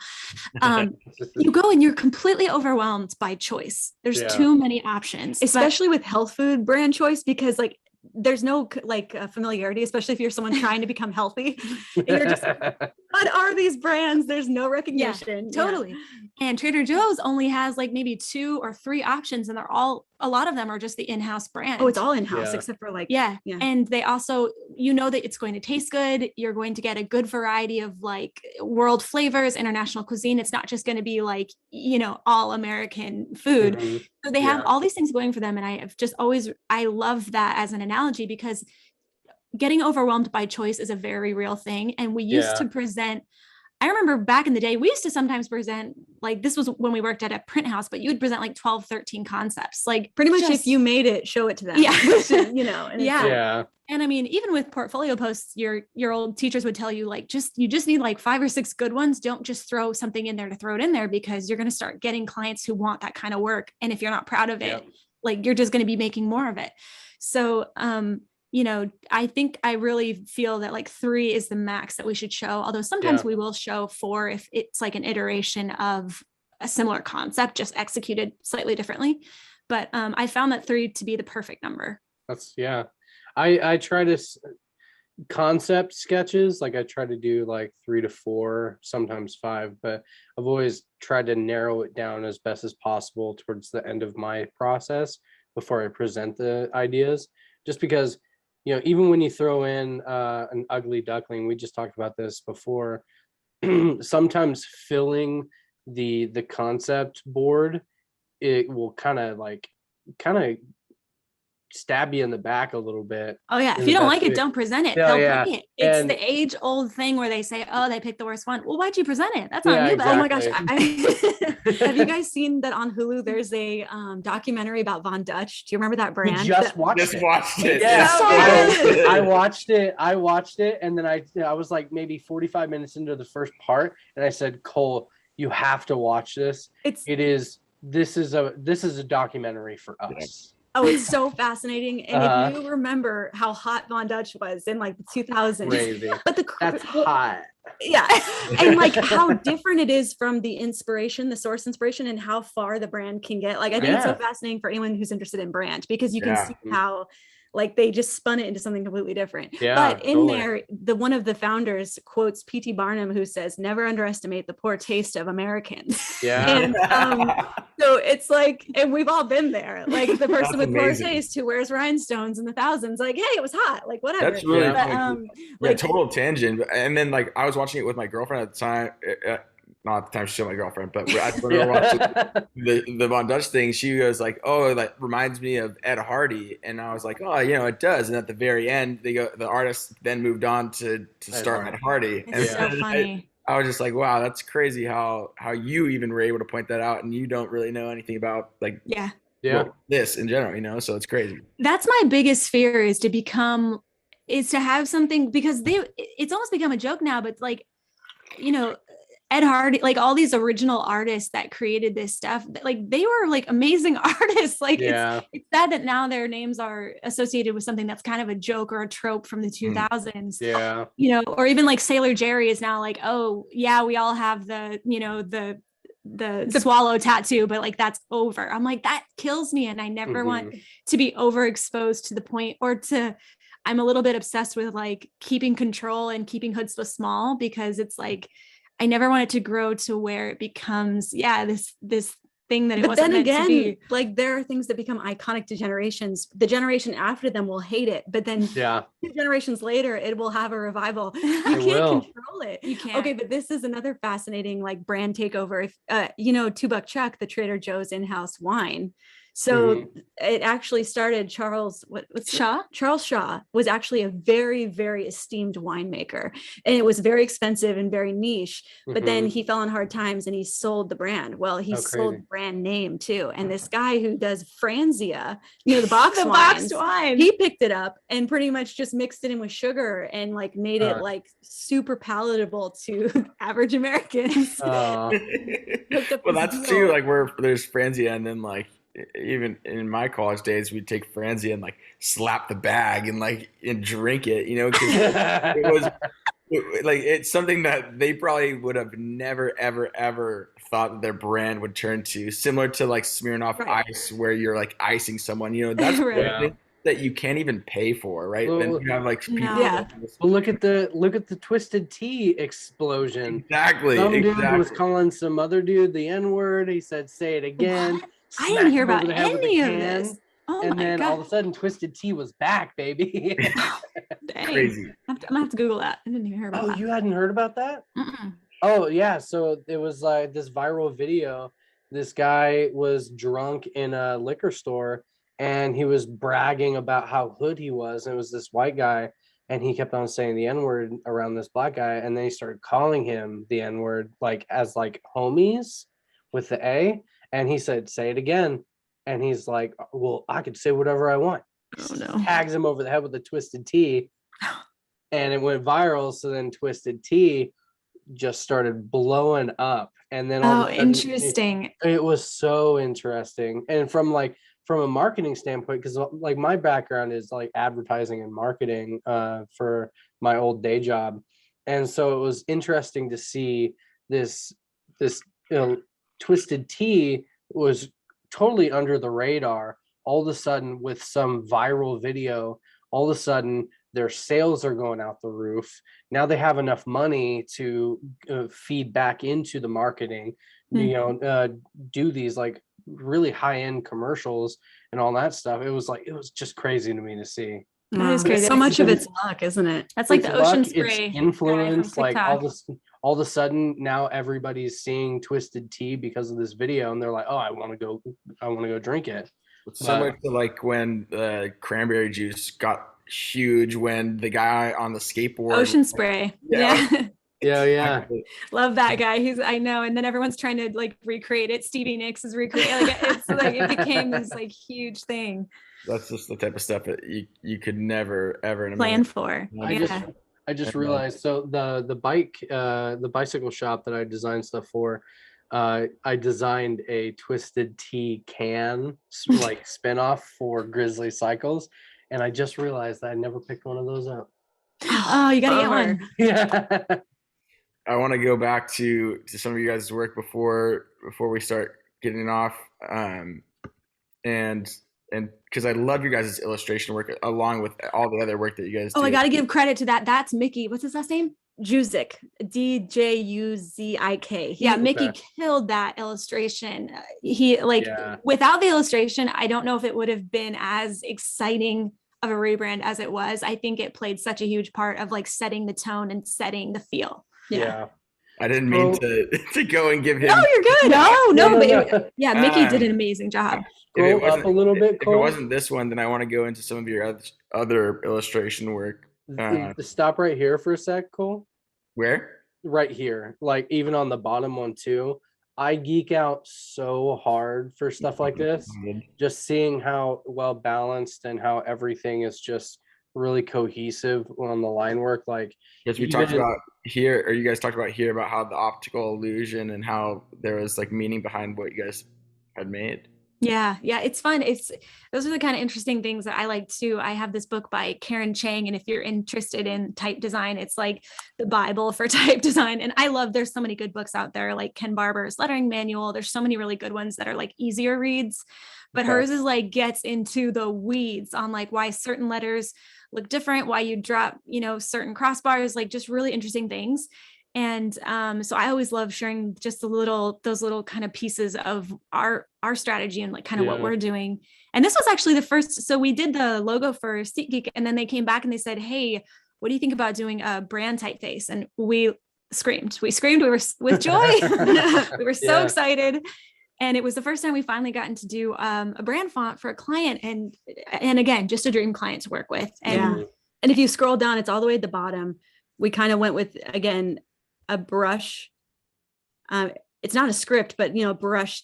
you go and you're completely overwhelmed by choice. There's too many options, especially with health food brand choice, because like there's no like familiarity, especially if you're someone trying to become healthy. And you're just what are these brands? There's no recognition. Yeah, totally. And Trader Joe's only has like maybe 2 or 3 options, and they're all, a lot of them are just the in-house brand. Oh, it's all in-house except for like yeah. And they also, you know, that it's going to taste good. You're going to get a good variety of like world flavors, international cuisine. It's not just going to be like, you know, all American food. Mm-hmm. So they have all these things going for them. And I have just always, I love that as an analogy because getting overwhelmed by choice is a very real thing. And we used to present, I remember back in the day, we used to sometimes present, like this was when we worked at a print house, but you would present like 12, 13 concepts, like pretty much if you made it, show it to them. Yeah. You know, and yeah. And I mean, even with portfolio posts, your old teachers would tell you like, you just need like 5 or 6 good ones. Don't just throw something in there to throw it in there because you're going to start getting clients who want that kind of work. And if you're not proud of it, like you're just going to be making more of it. So, you know, I think I really feel that like 3 is the max that we should show. Although sometimes we will show 4 if it's like an iteration of a similar concept, just executed slightly differently. But I found that 3 to be the perfect number. That's I try to concept sketches. Like I try to do like 3 to 4, sometimes 5, but I've always tried to narrow it down as best as possible towards the end of my process before I present the ideas, just because, you know, even when you throw in an ugly duckling, we just talked about this before, sometimes filling the concept board, it will kind of stab you in the back a little bit. Oh yeah. If you don't like it, don't present it. They'll pick it. It's the age old thing where they say, oh, they picked the worst one. Well, why'd you present it? That's on you. Exactly. Oh my gosh. Have you guys seen that on Hulu? There's a documentary about Von Dutch. Do you remember that brand? We just watched it. Yeah. I watched it. And then I was like maybe 45 minutes into the first part. And I said, Cole, you have to watch this. This is a documentary for us. Oh, it's so fascinating. And if you remember how hot Von Dutch was in like the 2000s. Crazy. But that's hot. Yeah. And like how different it is from the inspiration, the source inspiration, and how far the brand can get. Like I think it's so fascinating for anyone who's interested in brand because you can see how like they just spun it into something completely different. Yeah, but in there, one of the founders quotes P.T. Barnum, who says, never underestimate the poor taste of Americans. Yeah. And so it's like, and we've all been there, like the person with poor taste who wears rhinestones in the thousands, like, hey, it was hot, like whatever. That's really like total tangent. And then like I was watching it with my girlfriend at the time. Not at the time she's still my girlfriend, but when we were watching the Von Dutch thing, she was like, "Oh, that reminds me of Ed Hardy," and I was like, "Oh, you know, it does." And at the very end, the artist then moved on to start Ed Hardy. It's so funny. I was just like, "Wow, that's crazy how you even were able to point that out, and you don't really know anything about like this in general, you know." So it's crazy. That's my biggest fear is to have something, because it's almost become a joke now, but like, you know, Ed Hardy, like all these original artists that created this stuff, like they were like amazing artists. Like it's sad that now their names are associated with something that's kind of a joke or a trope from the 2000s. Yeah. You know, or even like Sailor Jerry is now like, oh yeah, we all have the, you know, the swallow tattoo, but like that's over. I'm like, that kills me. And I never want to be overexposed to the point, or to, I'm a little bit obsessed with like keeping control and keeping Hoodzpah small, because it's like, I never want it to grow to where it becomes, this thing that it wasn't meant to be. Like there are things that become iconic to generations. The generation after them will hate it, but then 2 generations later, it will have a revival. You can't control it. You can't. Okay, but this is another fascinating like brand takeover. If you know, 2 Buck Chuck, the Trader Joe's in-house wine. So it actually started Charles Shaw. Charles Shaw was actually a very, very esteemed winemaker, and it was very expensive and very niche. But then he fell on hard times and he sold the brand. Well, he sold the brand name too. And this guy who does Franzia, you know, the boxed wine, he picked it up and pretty much just mixed it in with sugar and like made it like super palatable to average Americans. Well, that's too like where there's Franzia, and then like even in my college days, we'd take Franzia and like slap the bag and drink it, you know, because it was like, it's something that they probably would have never, ever, ever thought that their brand would turn to, similar to like Smirnoff Ice, where you're like icing someone, you know, that's that you can't even pay for, right? Well, then you have like people well, look at the Twisted Tea explosion. Exactly. Some dude was calling some other dude the N-word. He said, "Say it again." I didn't hear about any of this. Oh and my then God. all of a sudden, Twisted Tea was back, baby. Dang. Crazy. I'm gonna have to Google that. I didn't even hear about that. Oh, you hadn't heard about that? Oh yeah. So it was like this viral video. This guy was drunk in a liquor store, and he was bragging about how hood he was. And it was this white guy, and he kept on saying the N-word around this black guy, and then he started calling him the N-word, like as like homies with the A. And he said, "Say it again." And he's like, "Well, I could say whatever I want." Oh no. Tags him over the head with the Twisted Tea. And it went viral. So then Twisted Tea just started blowing up. And then all of a sudden, interesting. It was so interesting. And from a marketing standpoint, because like my background is like advertising and marketing for my old day job. And so it was interesting to see this Twisted Tea was totally under the radar. All of a sudden, with some viral video, all of a sudden their sales are going out the roof. Now they have enough money to feed back into the marketing, you know, do these like really high-end commercials and all that stuff. It was just crazy to me to see. That is crazy. So much of it's luck, isn't it? That's like the ocean spray. It's influence, like all of a sudden now everybody's seeing Twisted Tea because of this video, and they're like, "Oh, I want to go drink it." It's similar to like when the cranberry juice got huge, when the guy on the skateboard, ocean spray. Yeah. Love that guy. I know. And then everyone's trying to like recreate it. Stevie Nicks is recreating. Like it's like it became this like huge thing. That's just the type of stuff that you could never ever plan for. I just realized. So the bicycle shop that I designed stuff for, I designed a Twisted Tea can like spinoff for Grizzly Cycles, and I just realized that I never picked one of those up. Oh, you gotta get one. Yeah. I want to go back to some of you guys' work before we start getting off, and because I love your guys' illustration work along with all the other work that you guys do. Oh, I got to give credit to that. That's Mickey. What's his last name? Juzik, Djuzik. Yeah, Mickey killed that illustration. Without the illustration, I don't know if it would have been as exciting of a rebrand as it was. I think it played such a huge part of like setting the tone and setting the feel. Yeah. I didn't mean to go and give him. No, you're good. But Mickey did an amazing job. Scroll up a little bit, Cole. If it wasn't this one, then I want to go into some of your other illustration work. Stop right here for a sec, Cole. Where? Right here. Like even on the bottom one too. I geek out so hard for stuff like this. Just seeing how well balanced and how everything is just really cohesive on the line work. Like, Yes, we talked about here, or you guys talked about here about how the optical illusion and how there was like meaning behind what you guys had made. Yeah, it's fun. Those are the kind of interesting things that I like too. I have this book by Karen Chang, and if you're interested in type design, it's like the Bible for type design. And there's so many good books out there, like Ken Barber's Lettering Manual. There's so many really good ones that are like easier reads, but hers is like gets into the weeds on like why certain letters look different, why you drop, certain crossbars, like just really interesting things. And so I always love sharing just those little kind of pieces of our strategy and like kind of what we're doing. And this was actually the first. So we did the logo for Seat Geek, and then they came back and they said, "Hey, what do you think about doing a brand typeface?" And we screamed. We were with joy. We were so excited. And it was the first time we finally gotten to do a brand font for a client, and again, just a dream client to work with. And if you scroll down, it's all the way at the bottom. We kind of went with, again, a brush. It's not a script, but brush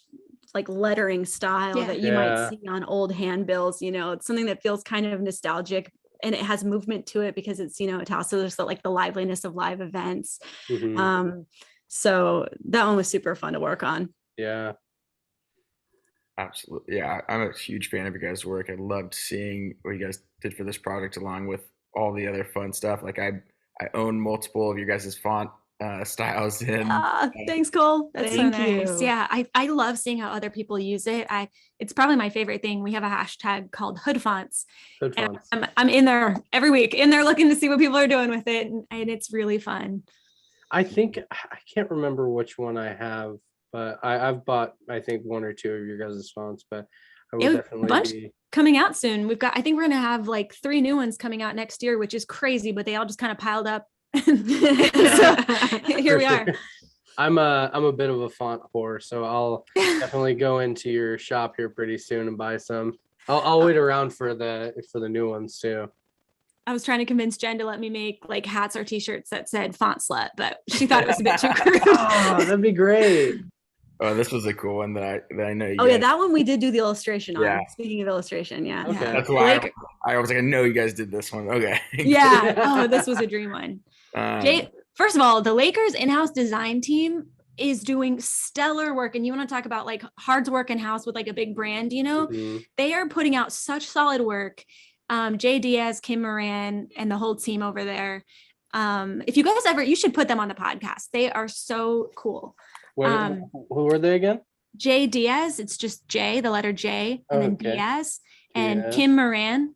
like lettering style that you might see on old handbills. It's something that feels kind of nostalgic, and it has movement to it because it's it also there's like the liveliness of live events. So that one was super fun to work on. Yeah, absolutely. Yeah, I'm a huge fan of your guys' work. I loved seeing what you guys did for this project, along with all the other fun stuff. Like I own multiple of your guys' font styles in. Thanks, Cole. That's so nice. Yeah, I love seeing how other people use it. It's probably my favorite thing. We have a hashtag called Hood Fonts. I'm in there every week, looking to see what people are doing with it, and it's really fun. I think I can't remember which one I have, but I've bought I think one or two of your guys' fonts, but I will definitely be coming out soon. I think we're gonna have like 3 new ones coming out next year, which is crazy, but they all just kind of piled up. So here we are. I'm a bit of a font whore, so I'll definitely go into your shop here pretty soon and buy some. I'll wait around for the new ones too. I was trying to convince Jen to let me make like hats or t-shirts that said font slut, but she thought it was a bit too crude. Oh, that'd be great. Oh, this was a cool one that I know. Yeah, that one we did do the illustration on. Speaking of illustration, Okay. That's why I was like, I know you guys did this one. Okay. Yeah. Oh, this was a dream one. Jay, first of all, the Lakers in-house design team is doing stellar work, and you want to talk about like hard work in-house with like a big brand, they are putting out such solid work. Jay Diaz, Kim Moran, and the whole team over there. If you guys you should put them on the podcast. They are so cool. Who are they again? Jay Diaz. It's just J, the letter J, and then Diaz, and Kim Moran.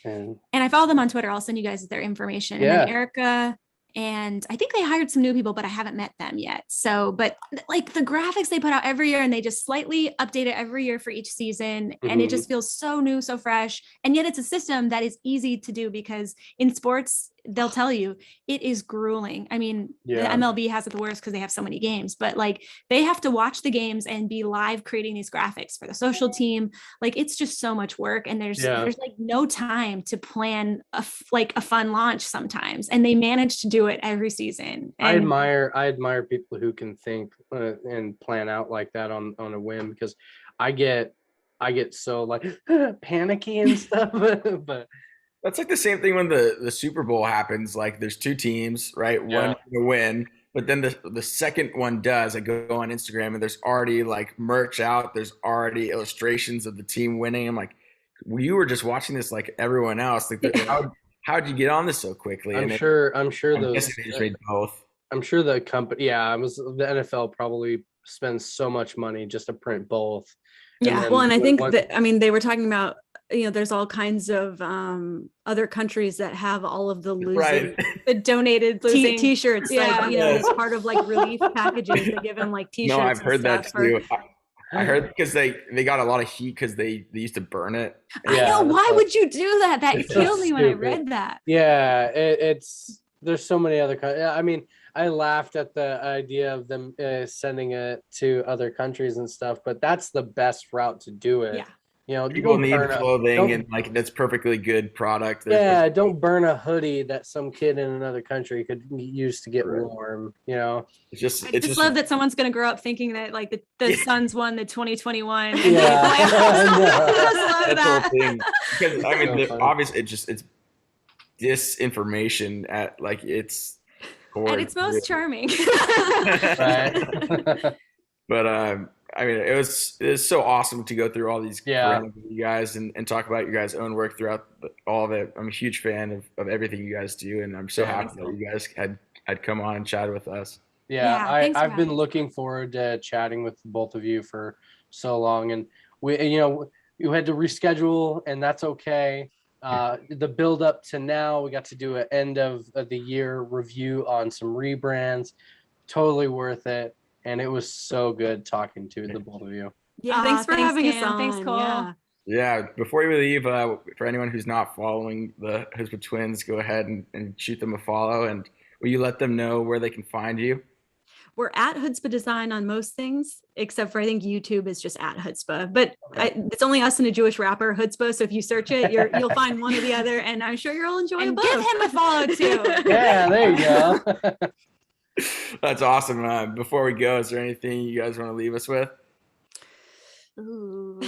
And I follow them on Twitter. I'll send you guys their information. And then Erica. And I think they hired some new people, but I haven't met them yet. So, but like the graphics they put out every year, and they just slightly update it every year for each season. And it just feels so new, so fresh. And yet it's a system that is easy to do, because in sports, they'll tell you it is grueling. I mean, the MLB has it the worst because they have so many games, but like they have to watch the games and be live creating these graphics for the social team. Like it's just so much work, and there's like no time to plan a fun launch sometimes, and they manage to do it every season. And I admire people who can think and plan out like that on a whim, because I get so like panicky and stuff. But that's like the same thing when the Super Bowl happens. Like there's 2 teams, right? One to win, but then the second one does. I go on Instagram and there's already like merch out. There's already illustrations of the team winning. I'm like, you were just watching this like everyone else. Like how'd you get on this so quickly? I'm sure they just made both. I'm sure the company, the NFL probably spends so much money just to print both. Yeah. And I think they were talking about, there's all kinds of other countries that have all of the losing, the donated losing t-shirts. Like, as part of like relief packages, they give them like t-shirts. No, I've heard that too. I heard because they got a lot of heat because they used to burn it. I know. Why would you do that? That killed me when I read that. Yeah, there's so many other countries. I mean, I laughed at the idea of them sending it to other countries and stuff, but that's the best route to do it. Yeah. People need clothing and like that's perfectly good product. Don't burn a hoodie that some kid in another country could use to get warm. I just love that someone's gonna grow up thinking that like the Suns won the 2021. Yeah, I just love that's the whole thing. Because I mean, obviously, it's disinformation at like its core. And it's most charming. Right. But I mean, it was so awesome to go through all these brands with you guys and talk about your guys' own work throughout all of it. I'm a huge fan of everything you guys do, and I'm so happy that you guys had come on and chatted with us. Yeah, thanks for I've been having looking forward to chatting with both of you for so long, and we had to reschedule, and that's okay. The build up to now, we got to do an end of the year review on some rebrands. Totally worth it. And it was so good talking to the both of you. Yeah, thanks for having us Cam. on. Thanks, Cole. Yeah, before you leave, for anyone who's not following the Hoodzpah Twins, go ahead and shoot them a follow. And will you let them know where they can find you? We're at Hoodzpah Design on most things, except for I think YouTube is just at Hoodzpah. But it's only us and a Jewish rapper, Hoodzpah. So if you search it, you'll find one or the other, and I'm sure you'll enjoy And both. give him a follow too. Yeah, there you go. That's awesome. Before we go, is there anything you guys want to leave us with? Ooh.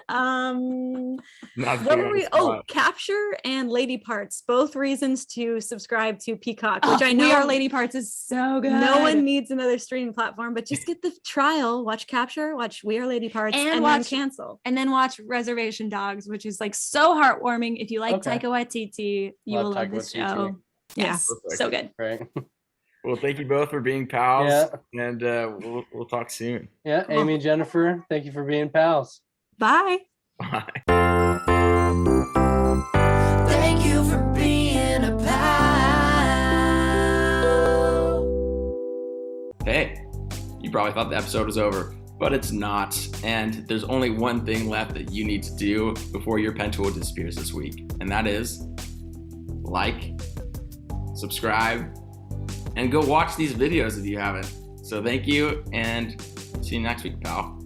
Not What were we? Oh, Capture and Lady Parts, both reasons to subscribe to Peacock, which I know We Are Lady Parts is so good. no one needs another streaming platform, but just get the trial, watch Capture, watch We Are Lady Parts, and then cancel. And then watch Reservation Dogs, which is like so heartwarming. If you like Okay. Taika Waititi, you will love Taika this Waititi. show. Yes, Perfect. so good. Right. Well, thank you both for being pals, Yeah. and we'll talk soon. Yeah, Amy and Jennifer, thank you for being pals. Bye. Bye. Thank you for being a pal. Hey, you probably thought the episode was over, but it's not. And there's only one thing left that you need to do before your Pentool disappears this week, and that is like, subscribe, and go watch these videos if you haven't. So thank you, and see you next week, pal.